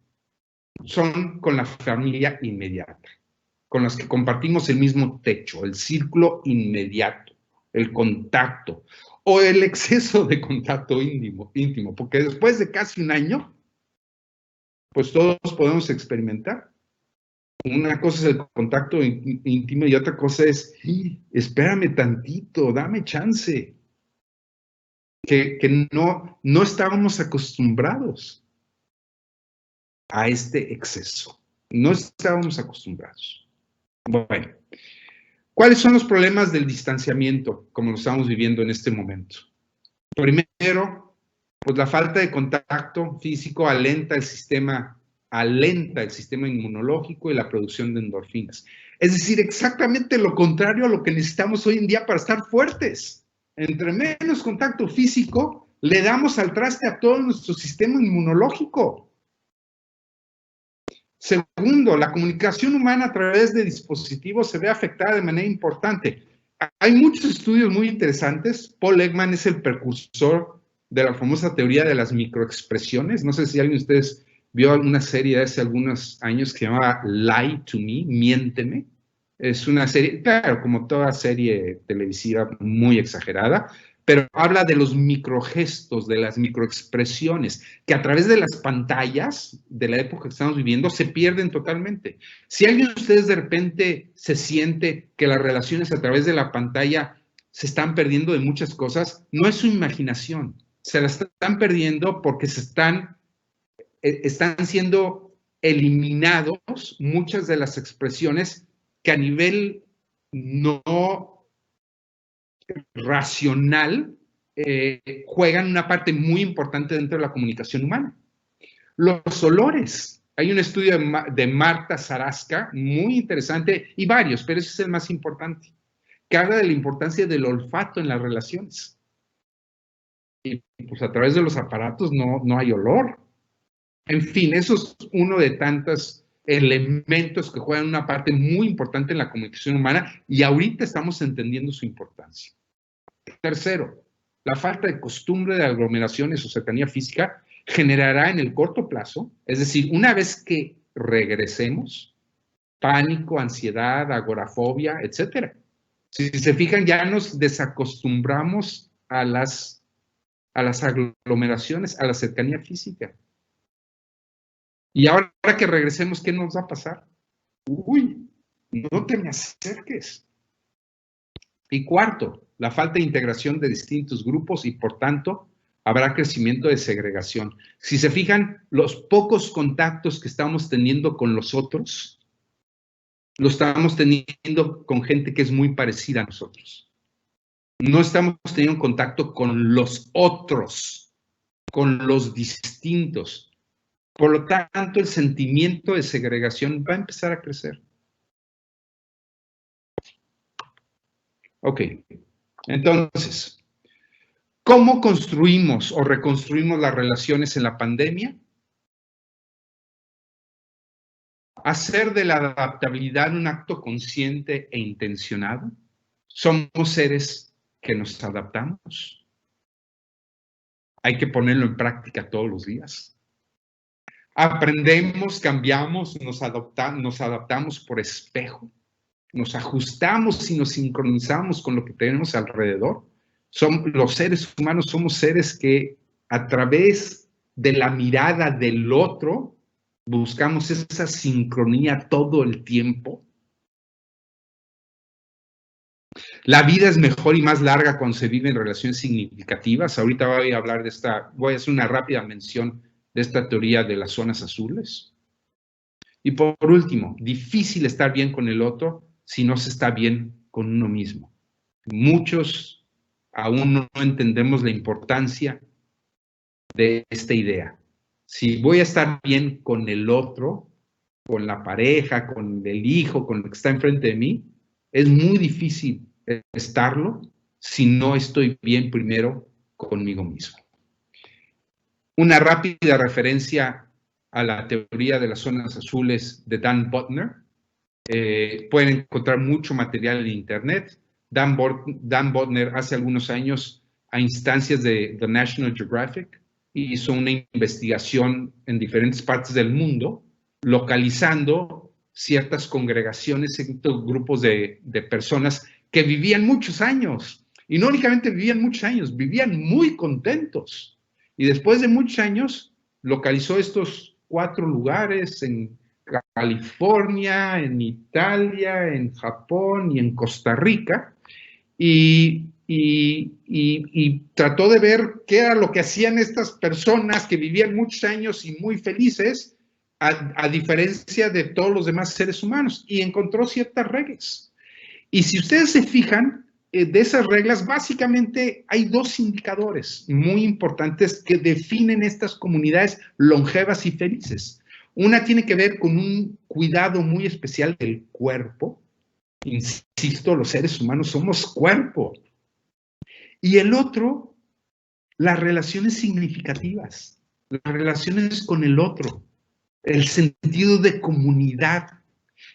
son con la familia inmediata, con las que compartimos el mismo techo, el círculo inmediato, el contacto o el exceso de contacto íntimo, porque después de casi un año, pues todos podemos experimentar. Una cosa es el contacto íntimo y otra cosa es, espérame tantito, dame chance. Que no estábamos acostumbrados a este exceso. No estábamos acostumbrados. Bueno, ¿cuáles son los problemas del distanciamiento como lo estamos viviendo en este momento? Primero, pues la falta de contacto físico alenta el sistema inmunológico y la producción de endorfinas. Es decir, exactamente lo contrario a lo que necesitamos hoy en día para estar fuertes. Entre menos contacto físico, le damos al traste a todo nuestro sistema inmunológico. Segundo, la comunicación humana a través de dispositivos se ve afectada de manera importante. Hay muchos estudios muy interesantes. Paul Ekman es el precursor de la famosa teoría de las microexpresiones. No sé si alguien de ustedes vio una serie de hace algunos años que se llamaba Lie to Me, Miénteme. Es una serie, claro, como toda serie televisiva muy exagerada, pero habla de los microgestos, de las microexpresiones, que a través de las pantallas de la época que estamos viviendo se pierden totalmente. Si alguien de ustedes de repente se siente que las relaciones a través de la pantalla se están perdiendo de muchas cosas, no es su imaginación, se las están perdiendo porque están siendo eliminados muchas de las expresiones que a nivel no racional juegan una parte muy importante dentro de la comunicación humana. Los olores. Hay un estudio de Marta Zarasca muy interesante, y varios, pero ese es el más importante, que habla de la importancia del olfato en las relaciones. Y pues a través de los aparatos no hay olor. En fin, eso es uno de tantos elementos que juegan una parte muy importante en la comunicación humana y ahorita estamos entendiendo su importancia. Tercero, la falta de costumbre de aglomeraciones o cercanía física generará en el corto plazo, es decir, una vez que regresemos, pánico, ansiedad, agorafobia, etc. Si se fijan, ya nos desacostumbramos a las aglomeraciones, a la cercanía física. Y ahora que regresemos, ¿qué nos va a pasar? Uy, no te me acerques. Y cuarto, la falta de integración de distintos grupos y, por tanto, habrá crecimiento de segregación. Si se fijan, los pocos contactos que estamos teniendo con los otros, lo estamos teniendo con gente que es muy parecida a nosotros. No estamos teniendo contacto con los otros, con los distintos. Por lo tanto, el sentimiento de segregación va a empezar a crecer. Ok, entonces, ¿cómo construimos o reconstruimos las relaciones en la pandemia? Hacer de la adaptabilidad un acto consciente e intencionado. Somos seres que nos adaptamos. Hay que ponerlo en práctica todos los días. Aprendemos, cambiamos, nos adaptamos por espejo, nos ajustamos y nos sincronizamos con lo que tenemos alrededor. Los seres humanos somos seres que a través de la mirada del otro buscamos esa sincronía todo el tiempo. La vida es mejor y más larga cuando se vive en relaciones significativas. Ahorita voy a hablar voy a hacer una rápida mención de esta teoría de las zonas azules. Y por último, difícil estar bien con el otro si no se está bien con uno mismo. Muchos aún no entendemos la importancia de esta idea. Si voy a estar bien con el otro, con la pareja, con el hijo, con lo que está enfrente de mí, es muy difícil estarlo si no estoy bien primero conmigo mismo. Una rápida referencia a la teoría de las zonas azules de Dan Buettner. Pueden encontrar mucho material en internet. Dan Buettner hace algunos años, a instancias de The National Geographic, hizo una investigación en diferentes partes del mundo, localizando ciertas congregaciones, ciertos grupos de personas que vivían muchos años. Y no únicamente vivían muchos años, vivían muy contentos. Y después de muchos años, localizó estos 4 lugares en California, en Italia, en Japón y en Costa Rica, y trató de ver qué era lo que hacían estas personas que vivían muchos años y muy felices, a diferencia de todos los demás seres humanos, y encontró ciertas reglas. Y si ustedes se fijan, de esas reglas, básicamente hay 2 indicadores muy importantes que definen estas comunidades longevas y felices. Una tiene que ver con un cuidado muy especial del cuerpo. Insisto, los seres humanos somos cuerpo. Y el otro, las relaciones significativas, las relaciones con el otro, el sentido de comunidad.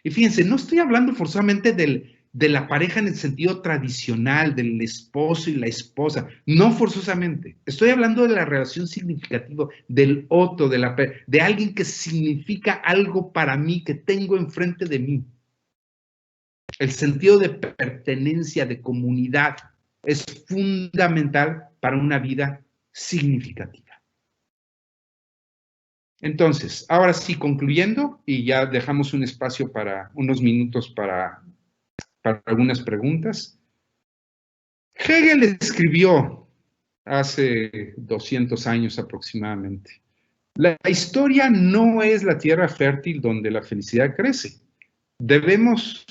Y fíjense, no estoy hablando forzosamente de la pareja en el sentido tradicional, del esposo y la esposa, no forzosamente. Estoy hablando de la relación significativa, del otro, de alguien que significa algo para mí, que tengo enfrente de mí. El sentido de pertenencia, de comunidad. es fundamental para una vida significativa. Entonces, ahora sí, concluyendo, y ya dejamos un espacio para unos minutos para algunas preguntas. Hegel escribió hace 200 años aproximadamente: la historia no es la tierra fértil donde la felicidad crece. Debemos,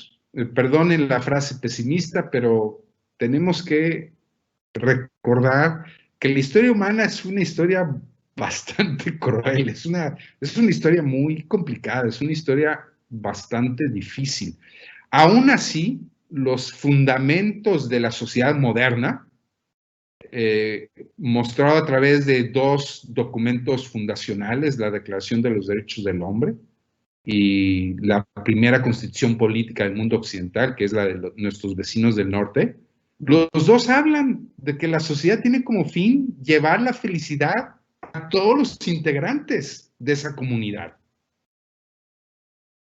perdonen la frase pesimista, pero tenemos que recordar que la historia humana es una historia bastante cruel, es una historia muy complicada, es una historia bastante difícil. Aún así, los fundamentos de la sociedad moderna, mostrado a través de dos documentos fundacionales, la Declaración de los Derechos del Hombre y la primera constitución política del mundo occidental, que es la de nuestros vecinos del norte, los dos hablan de que la sociedad tiene como fin llevar la felicidad a todos los integrantes de esa comunidad.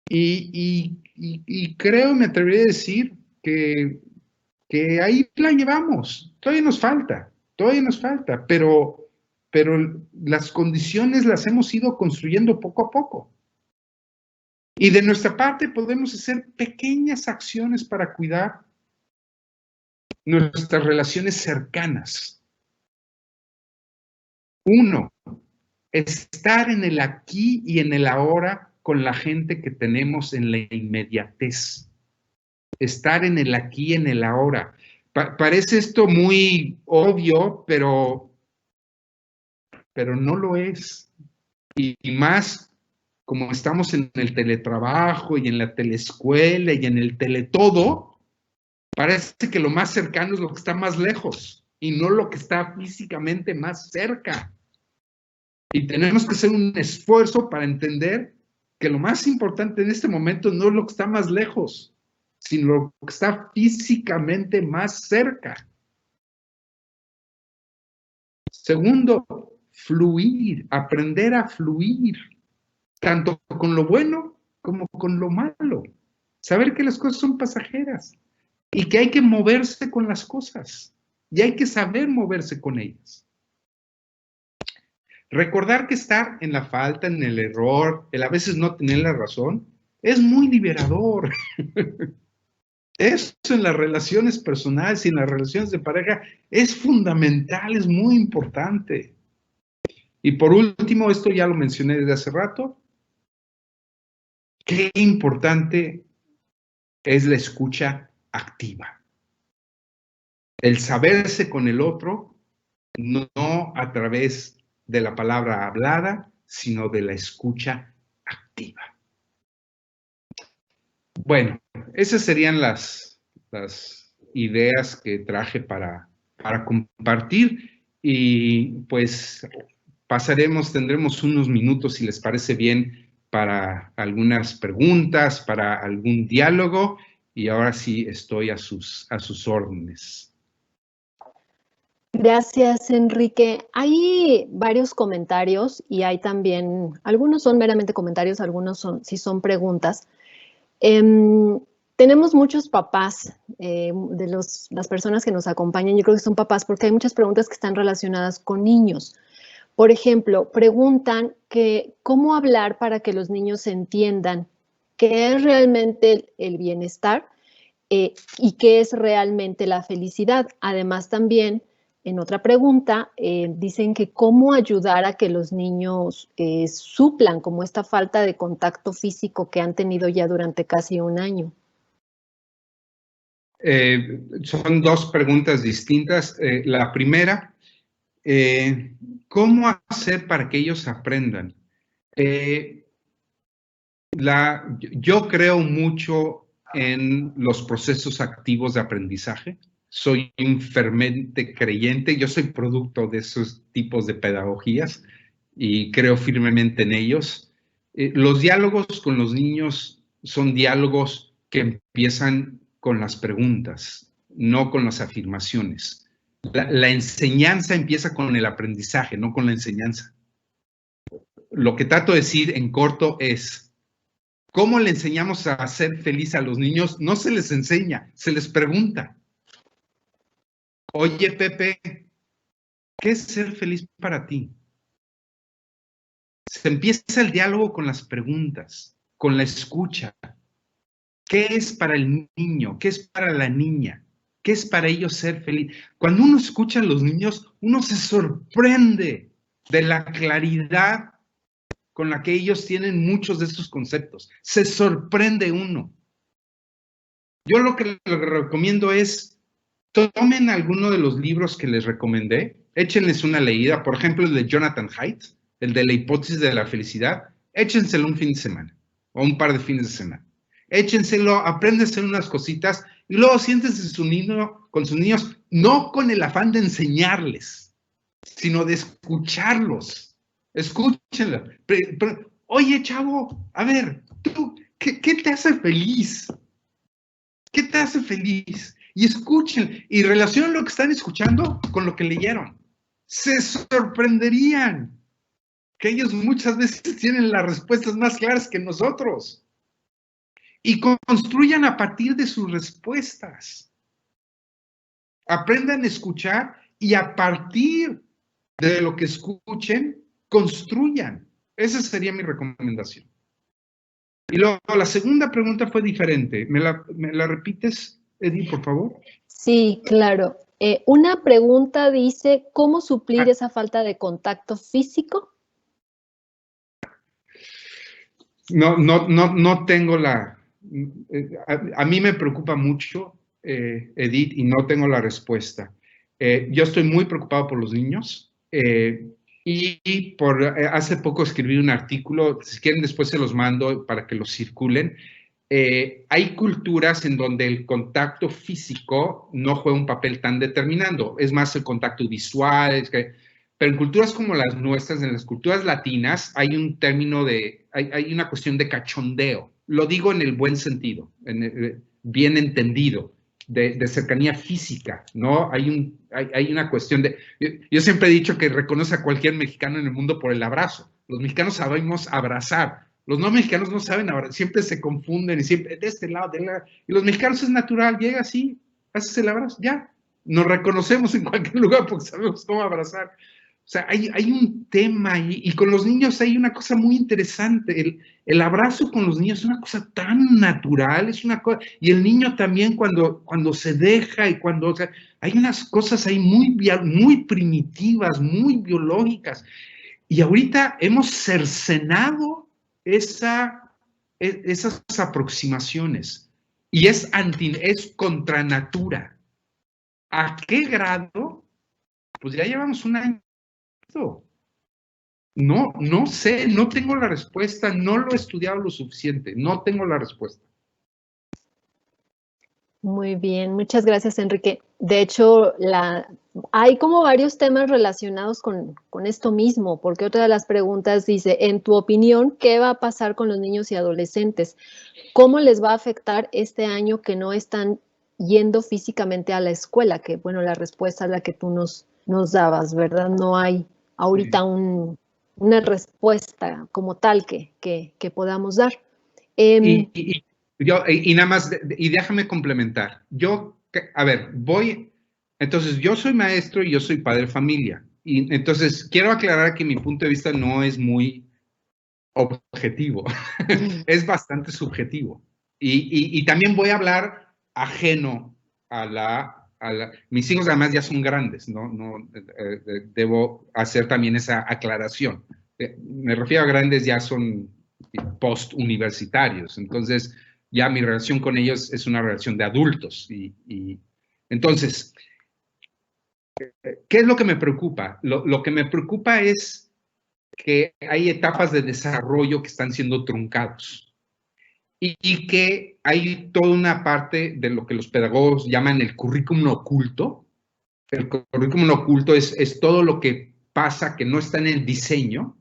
Y creo, me atrevería a decir que ahí la llevamos. Todavía nos falta, pero las condiciones las hemos ido construyendo poco a poco. Y de nuestra parte podemos hacer pequeñas acciones para cuidar nuestras relaciones cercanas. 1, estar en el aquí y en el ahora con la gente que tenemos en la inmediatez. Estar en el aquí y en el ahora. Parece esto muy obvio, pero no lo es. Y más como estamos en el teletrabajo y en la teleescuela y en el teletodo, parece que lo más cercano es lo que está más lejos y no lo que está físicamente más cerca. Y tenemos que hacer un esfuerzo para entender que lo más importante en este momento no es lo que está más lejos, sino lo que está físicamente más cerca. 2, fluir, aprender a fluir, tanto con lo bueno como con lo malo. Saber que las cosas son pasajeras y que hay que moverse con las cosas y hay que saber moverse con ellas. Recordar que estar en la falta, en el error, el a veces no tener la razón, es muy liberador. Eso en las relaciones personales y en las relaciones de pareja es fundamental, es muy importante. Y por último, esto ya lo mencioné desde hace rato, qué importante es la escucha activa. El saberse con el otro, no a través de la palabra hablada, sino de la escucha activa. Bueno, esas serían las ideas que traje para compartir y pues tendremos unos minutos, si les parece bien, para algunas preguntas, para algún diálogo y ahora sí estoy a sus órdenes. Gracias, Enrique. Hay varios comentarios y hay también, algunos son meramente comentarios, algunos sí son preguntas. Tenemos muchos papás de las personas que nos acompañan, yo creo que son papás porque hay muchas preguntas que están relacionadas con niños. Por ejemplo, preguntan que cómo hablar para que los niños entiendan qué es realmente el bienestar y qué es realmente la felicidad. Además, también, en otra pregunta, dicen que cómo ayudar a que los niños suplan como esta falta de contacto físico que han tenido ya durante casi un año. Son dos preguntas distintas. La primera, ¿cómo hacer para que ellos aprendan? Yo creo mucho en los procesos activos de aprendizaje. Soy un ferviente creyente, yo soy producto de esos tipos de pedagogías y creo firmemente en ellos. Los diálogos con los niños son diálogos que empiezan con las preguntas, no con las afirmaciones. La enseñanza empieza con el aprendizaje, no con la enseñanza. Lo que trato de decir en corto es, ¿cómo le enseñamos a ser feliz a los niños? No se les enseña, se les pregunta. Oye, Pepe, ¿qué es ser feliz para ti? Se empieza el diálogo con las preguntas, con la escucha. ¿Qué es para el niño? ¿Qué es para la niña? ¿Qué es para ellos ser feliz? Cuando uno escucha a los niños, uno se sorprende de la claridad con la que ellos tienen muchos de estos conceptos. Se sorprende uno. Yo lo que les recomiendo es, tomen alguno de los libros que les recomendé, échenles una leída, por ejemplo, el de Jonathan Haidt, el de la hipótesis de la felicidad, échenselo un fin de semana, o un par de fines de semana. Échenselo, apréndense unas cositas, y luego siéntense con sus niños, no con el afán de enseñarles, sino de escucharlos. Escúchenlo. Oye, chavo, a ver, ¿tú qué te hace feliz? ¿Qué te hace feliz? Y escuchen, y relacionen lo que están escuchando con lo que leyeron. Se sorprenderían que ellos muchas veces tienen las respuestas más claras que nosotros. Y construyan a partir de sus respuestas. Aprendan a escuchar y a partir de lo que escuchen, construyan. Esa sería mi recomendación. Y luego, la segunda pregunta fue diferente. ¿Me la repites, Edith, por favor? Sí, claro. Una pregunta dice, ¿cómo suplir esa falta de contacto físico? No tengo la... A mí me preocupa mucho, Edith, y no tengo la respuesta. Yo estoy muy preocupado por los niños y hace poco escribí un artículo, si quieren después se los mando para que los circulen. Hay culturas en donde el contacto físico no juega un papel tan determinante, es más el contacto visual, pero en culturas como las nuestras, en las culturas latinas, hay un término hay una cuestión de cachondeo. Lo digo en el buen sentido, bien entendido, de cercanía física, ¿no? Hay una cuestión de... Yo siempre he dicho que reconoce a cualquier mexicano en el mundo por el abrazo. Los mexicanos sabemos abrazar. Los no mexicanos no saben abrazar. Siempre se confunden y siempre de este lado, y los mexicanos es natural, llega así, haces el abrazo, ya. Nos reconocemos en cualquier lugar porque sabemos cómo abrazar. O sea, hay un tema ahí, y con los niños hay una cosa muy interesante. El abrazo con los niños es una cosa tan natural, es una cosa, y el niño también cuando se deja y cuando, o sea, hay unas cosas ahí muy primitivas, muy biológicas. Y ahorita hemos cercenado esas aproximaciones, y es contra natura. ¿A qué grado? Pues ya llevamos un año. No sé, no tengo la respuesta, no lo he estudiado lo suficiente, no tengo la respuesta. Muy bien, muchas gracias, Enrique. De hecho, hay como varios temas relacionados con esto mismo, porque otra de las preguntas dice, en tu opinión, ¿qué va a pasar con los niños y adolescentes? ¿Cómo les va a afectar este año que no están yendo físicamente a la escuela? Que, bueno, la respuesta es la que tú nos dabas, ¿verdad? No hay ahorita una respuesta como tal que podamos dar. Y nada más, y déjame complementar. Entonces yo soy maestro y yo soy padre de familia. Y entonces quiero aclarar que mi punto de vista no es muy objetivo, es bastante subjetivo. Y también voy a hablar ajeno mis hijos además ya son grandes, ¿no? Debo hacer también esa aclaración. Me refiero a grandes, ya son post-universitarios, entonces ya mi relación con ellos es una relación de adultos. Entonces, ¿qué es lo que me preocupa? Lo que me preocupa es que hay etapas de desarrollo que están siendo truncados y que hay toda una parte de lo que los pedagogos llaman el currículum oculto. El currículum oculto es todo lo que pasa que no está en el diseño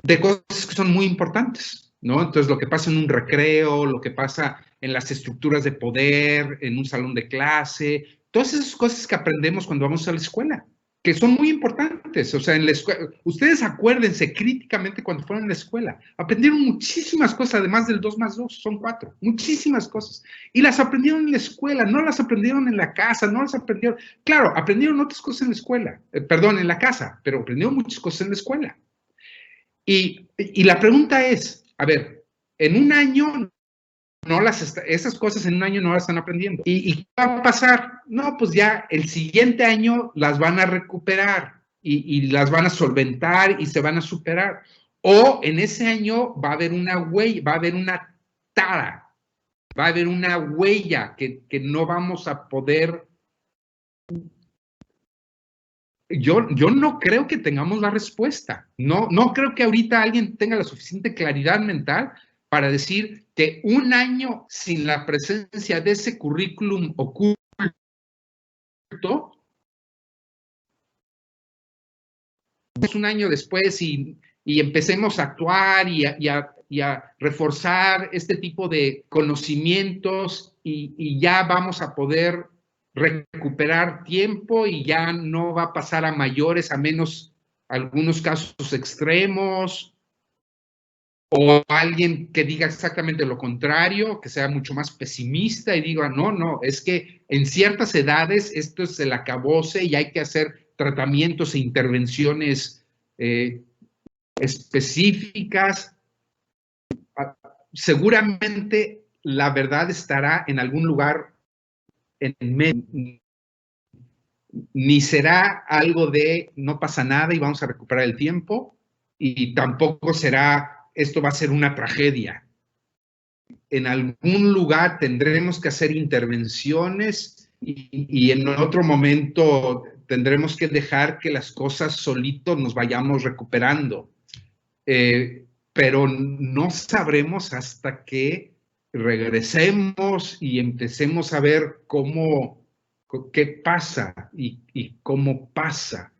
de cosas que son muy importantes, ¿no? Entonces, lo que pasa en un recreo, lo que pasa en las estructuras de poder, en un salón de clase, todas esas cosas que aprendemos cuando vamos a la escuela. que son muy importantes. O sea, en la escuela, ustedes acuérdense críticamente cuando fueron a la escuela, aprendieron muchísimas cosas, además del 2 más 2, son 4, muchísimas cosas. Y las aprendieron en la escuela, no las aprendieron en la casa, no las aprendieron, claro, aprendieron otras cosas en la escuela, perdón, en la casa, pero aprendieron muchas cosas en la escuela. Y la pregunta es, a ver, en un año, esas cosas en un año no las están aprendiendo. ¿Y qué va a pasar? No, pues ya el siguiente año las van a recuperar y las van a solventar y se van a superar. O en ese año va a haber una huella, va a haber una tara, va a haber una huella que no vamos a poder. Yo no creo que tengamos la respuesta. No creo que ahorita alguien tenga la suficiente claridad mental para decir que un año sin la presencia de ese currículum oculto es un año después y empecemos a actuar y a reforzar este tipo de conocimientos y ya vamos a poder recuperar tiempo y ya no va a pasar a mayores, a menos algunos casos extremos. O alguien que diga exactamente lo contrario, que sea mucho más pesimista y diga, no, es que en ciertas edades esto es el acabose y hay que hacer tratamientos e intervenciones específicas. Seguramente la verdad estará en algún lugar en medio. Ni será algo de no pasa nada y vamos a recuperar el tiempo, y tampoco será esto va a ser una tragedia. En algún lugar tendremos que hacer intervenciones y en otro momento tendremos que dejar que las cosas solitos nos vayamos recuperando. Pero no sabremos hasta que regresemos y empecemos a ver qué pasa y cómo pasa.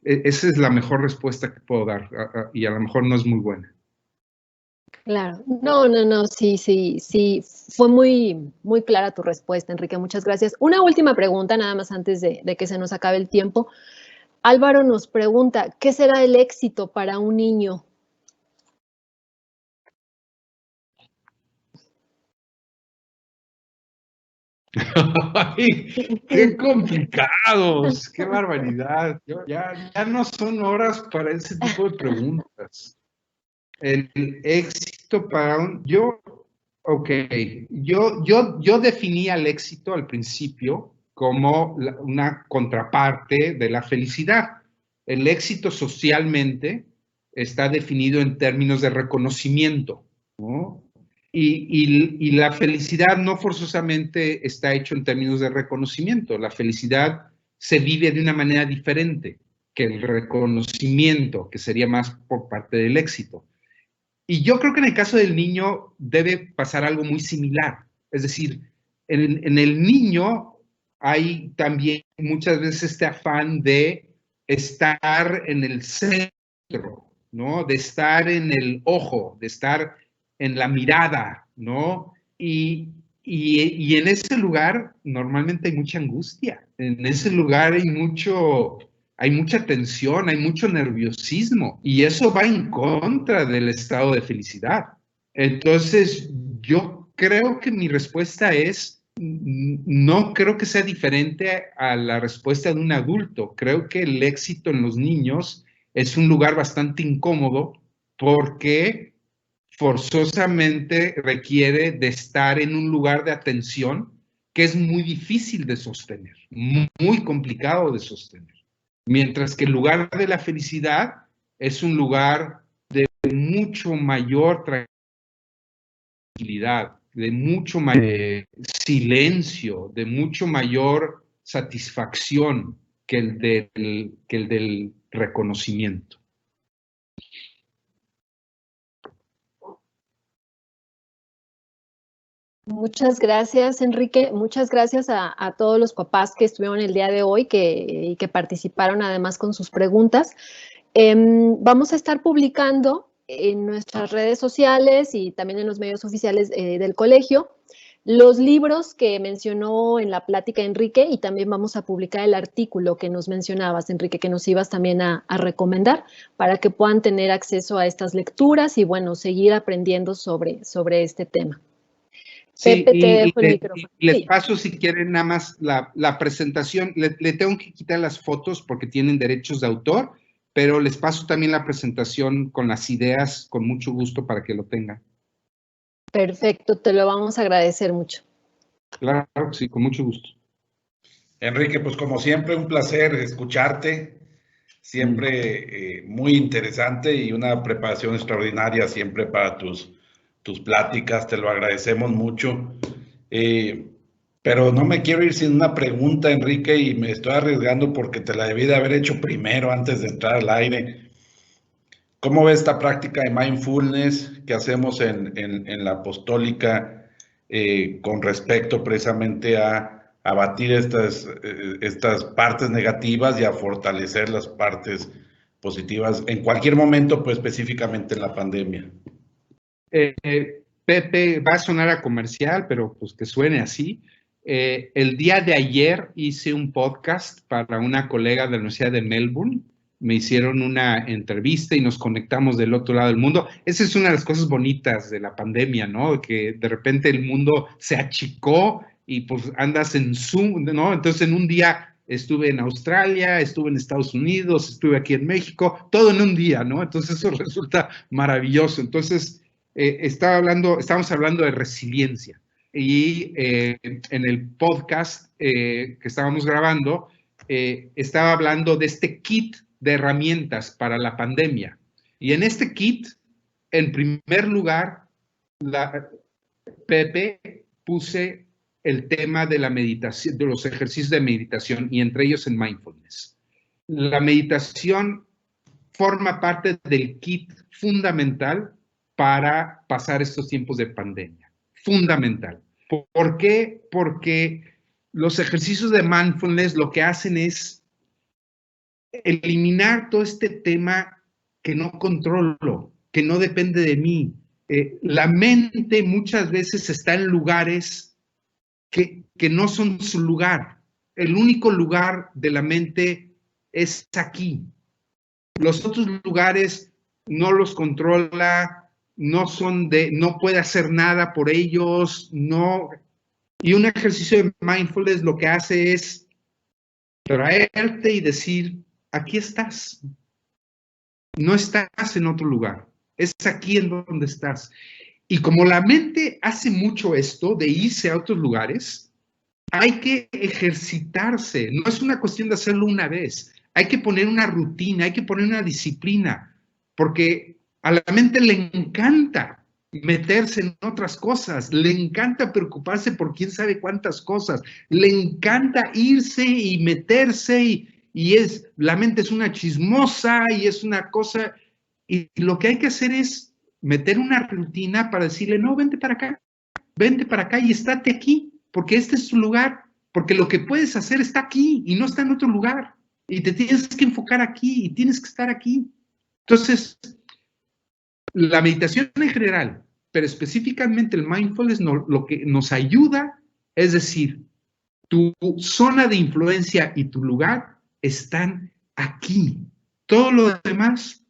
Esa es la mejor respuesta que puedo dar y a lo mejor no es muy buena. Claro, no, sí, fue muy clara tu respuesta, Enrique, muchas gracias. Una última pregunta, nada más antes de que se nos acabe el tiempo. Álvaro nos pregunta, ¿qué será el éxito para un niño? Ay, ¡qué complicados! ¡Qué barbaridad! Ya no son horas para ese tipo de preguntas. El éxito para un... Yo definía el éxito al principio como una contraparte de la felicidad. El éxito socialmente está definido en términos de reconocimiento, ¿no? Y la felicidad no forzosamente está hecho en términos de reconocimiento. La felicidad se vive de una manera diferente que el reconocimiento, que sería más por parte del éxito. Y yo creo que en el caso del niño debe pasar algo muy similar. Es decir, en el niño hay también muchas veces este afán de estar en el centro, ¿no? De estar en el ojo, de estar en la mirada, ¿no? Y en ese lugar normalmente hay mucha angustia. En ese lugar hay mucha tensión, hay mucho nerviosismo y eso va en contra del estado de felicidad. Entonces, yo creo que mi respuesta es, no creo que sea diferente a la respuesta de un adulto. Creo que el éxito en los niños es un lugar bastante incómodo porque forzosamente requiere de estar en un lugar de atención que es muy difícil de sostener, muy complicado de sostener. Mientras que el lugar de la felicidad es un lugar de mucho mayor tranquilidad, de mucho mayor silencio, de mucho mayor satisfacción que el del reconocimiento. Muchas gracias, Enrique. Muchas gracias a todos los papás que estuvieron el día de hoy y que participaron además con sus preguntas. Vamos a estar publicando en nuestras redes sociales y también en los medios oficiales del colegio los libros que mencionó en la plática Enrique, y también vamos a publicar el artículo que nos mencionabas, Enrique, que nos ibas también a recomendar para que puedan tener acceso a estas lecturas y, bueno, seguir aprendiendo sobre este tema. Sí, Pepe, te dejo el micrófono. Les Sí. paso, si quieren, nada más la presentación. Le tengo que quitar las fotos porque tienen derechos de autor, pero les paso también la presentación con las ideas, con mucho gusto, para que lo tengan. Perfecto, te lo vamos a agradecer mucho. Claro, sí, con mucho gusto. Enrique, pues como siempre, un placer escucharte. Siempre muy interesante y una preparación extraordinaria siempre para tus pláticas. Te lo agradecemos mucho. Pero no me quiero ir sin una pregunta, Enrique, y me estoy arriesgando porque te la debí de haber hecho primero antes de entrar al aire. ¿Cómo ves esta práctica de mindfulness que hacemos en la apostólica con respecto precisamente a abatir estas partes negativas y a fortalecer las partes positivas en cualquier momento, pues específicamente en la pandemia? Pepe, va a sonar a comercial, pero pues que suene así. El día de ayer hice un podcast para una colega de la Universidad de Melbourne. Me hicieron una entrevista y nos conectamos del otro lado del mundo. Esa es una de las cosas bonitas de la pandemia, ¿no? Que de repente el mundo se achicó y pues andas en Zoom, ¿no? Entonces en un día estuve en Australia, estuve en Estados Unidos, estuve aquí en México, todo en un día, ¿no? Entonces eso resulta maravilloso. Entonces estábamos hablando de resiliencia y en el podcast que estábamos grabando estaba hablando de este kit de herramientas para la pandemia. Y en este kit, en primer lugar, Pepe, puse el tema de la meditación, de los ejercicios de meditación, y entre ellos el mindfulness. La meditación forma parte del kit fundamental para pasar estos tiempos de pandemia. Fundamental. ¿Por qué? Porque los ejercicios de mindfulness lo que hacen es eliminar todo este tema que no controlo, que no depende de mí. La mente muchas veces está en lugares que no son su lugar. El único lugar de la mente es aquí. Los otros lugares no los controla, no puede hacer nada por ellos, no. Y un ejercicio de mindfulness lo que hace es traerte y decir, aquí estás. No estás en otro lugar. Es aquí en donde estás. Y como la mente hace mucho esto de irse a otros lugares, hay que ejercitarse. No es una cuestión de hacerlo una vez. Hay que poner una rutina, hay que poner una disciplina, porque a la mente le encanta meterse en otras cosas, le encanta preocuparse por quién sabe cuántas cosas, le encanta irse y meterse la mente es una chismosa y es una cosa, y lo que hay que hacer es meter una rutina para decirle, no, vente para acá y estate aquí, porque este es tu lugar, porque lo que puedes hacer está aquí y no está en otro lugar, y te tienes que enfocar aquí y tienes que estar aquí. Entonces, la meditación en general, pero específicamente el mindfulness, lo que nos ayuda es decir, tu zona de influencia y tu lugar están aquí. Todo lo demás,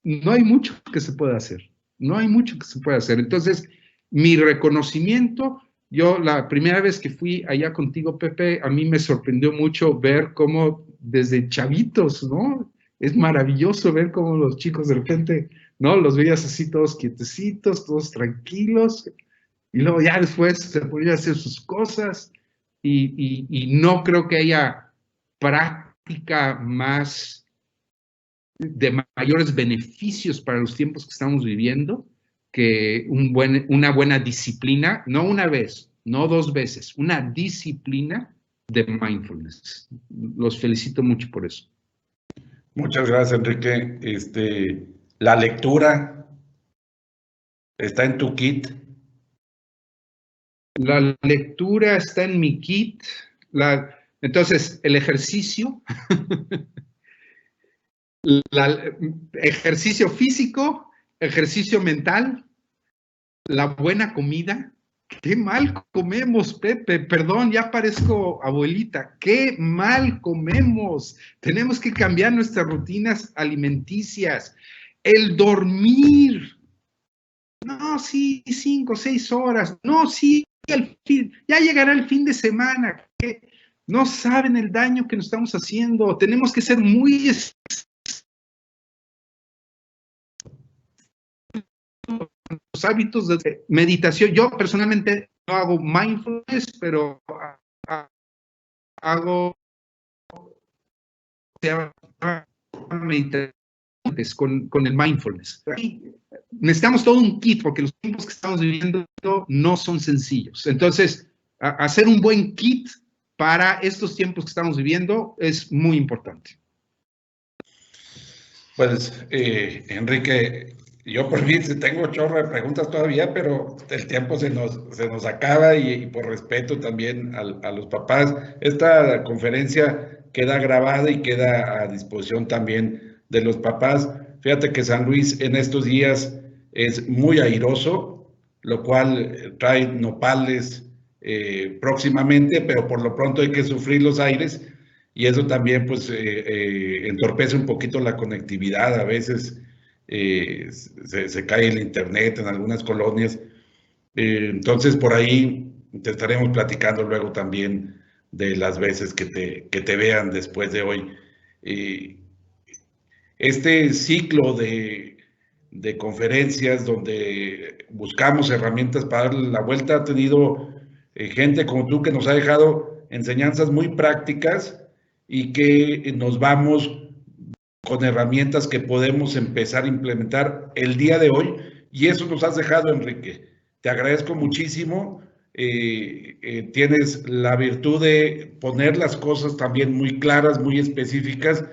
no hay mucho que se pueda hacer. No hay mucho que se pueda hacer. Entonces, mi reconocimiento, yo la primera vez que fui allá contigo, Pepe, a mí me sorprendió mucho ver cómo desde chavitos, ¿no? Es maravilloso ver cómo los chicos de repente, ¿no? Los veías así todos quietecitos, todos tranquilos, y luego ya después se ponían a hacer sus cosas, y no creo que haya práctica más de mayores beneficios para los tiempos que estamos viviendo que una buena disciplina, no una vez, no dos veces, una disciplina de mindfulness. Los felicito mucho por eso. Muchas gracias, Enrique. La lectura está en tu kit. La lectura está en mi kit. Entonces, el ejercicio, ejercicio físico, ejercicio mental, la buena comida, Qué mal comemos, Pepe. Perdón, ya parezco abuelita. Qué mal comemos. Tenemos que cambiar nuestras rutinas alimenticias. El dormir. No, sí, 5 o 6 horas. No, sí, ya llegará el fin de semana. ¿Qué? No saben el daño que nos estamos haciendo. Tenemos que ser muy los hábitos de meditación. Yo personalmente no hago mindfulness, pero hago meditaciones con el mindfulness. Necesitamos todo un kit porque los tiempos que estamos viviendo no son sencillos. Entonces, hacer un buen kit para estos tiempos que estamos viviendo es muy importante. Pues, Enrique, yo por mí tengo un chorro de preguntas todavía, pero el tiempo se nos acaba y por respeto también a los papás, esta conferencia queda grabada y queda a disposición también de los papás. Fíjate que San Luis en estos días es muy airoso, lo cual trae nopales próximamente, pero por lo pronto hay que sufrir los aires y eso también pues entorpece un poquito la conectividad. A veces se cae el internet en algunas colonias. Entonces por ahí te estaremos platicando luego también de las veces que te vean después de hoy. Este ciclo de conferencias donde buscamos herramientas para darle la vuelta ha tenido gente como tú que nos ha dejado enseñanzas muy prácticas y que nos vamos con herramientas que podemos empezar a implementar el día de hoy, y eso nos has dejado, Enrique. Te agradezco muchísimo. Tienes la virtud de poner las cosas también muy claras, muy específicas,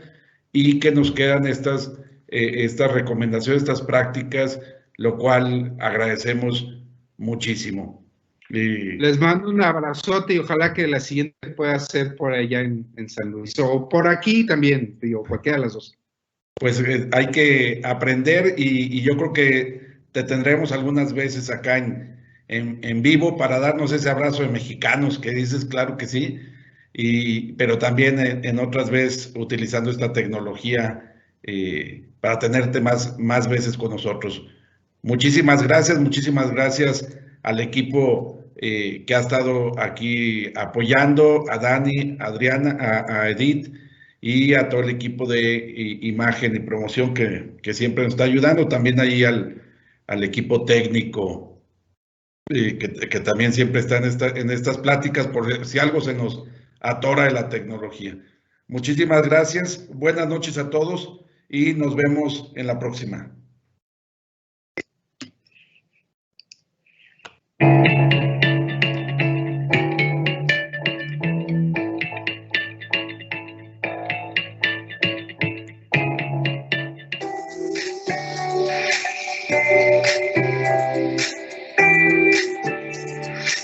y que nos quedan estas recomendaciones, estas prácticas, lo cual agradecemos muchísimo. Les mando un abrazote y ojalá que la siguiente pueda ser por allá en San Luis o por aquí también, digo, cualquiera de las dos. Pues hay que aprender y yo creo que te tendremos algunas veces acá en vivo para darnos ese abrazo de mexicanos que dices, claro que sí, pero también en otras veces utilizando esta tecnología para tenerte más veces con nosotros. Muchísimas gracias al equipo que ha estado aquí apoyando, a Dani, a Adriana, a Edith y a todo el equipo de imagen y promoción que siempre nos está ayudando, también ahí al equipo técnico que también siempre está en estas pláticas por si algo se nos atora de la tecnología. Muchísimas gracias, buenas noches a todos y nos vemos en la próxima.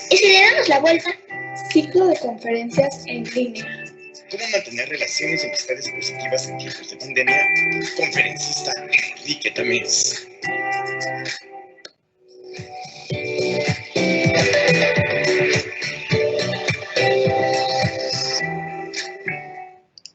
Y si le damos la vuelta, ciclo de conferencias en línea. ¿Cómo mantener relaciones y amistades positivas en tiempos de pandemia? Conferencista Enrique Tamés.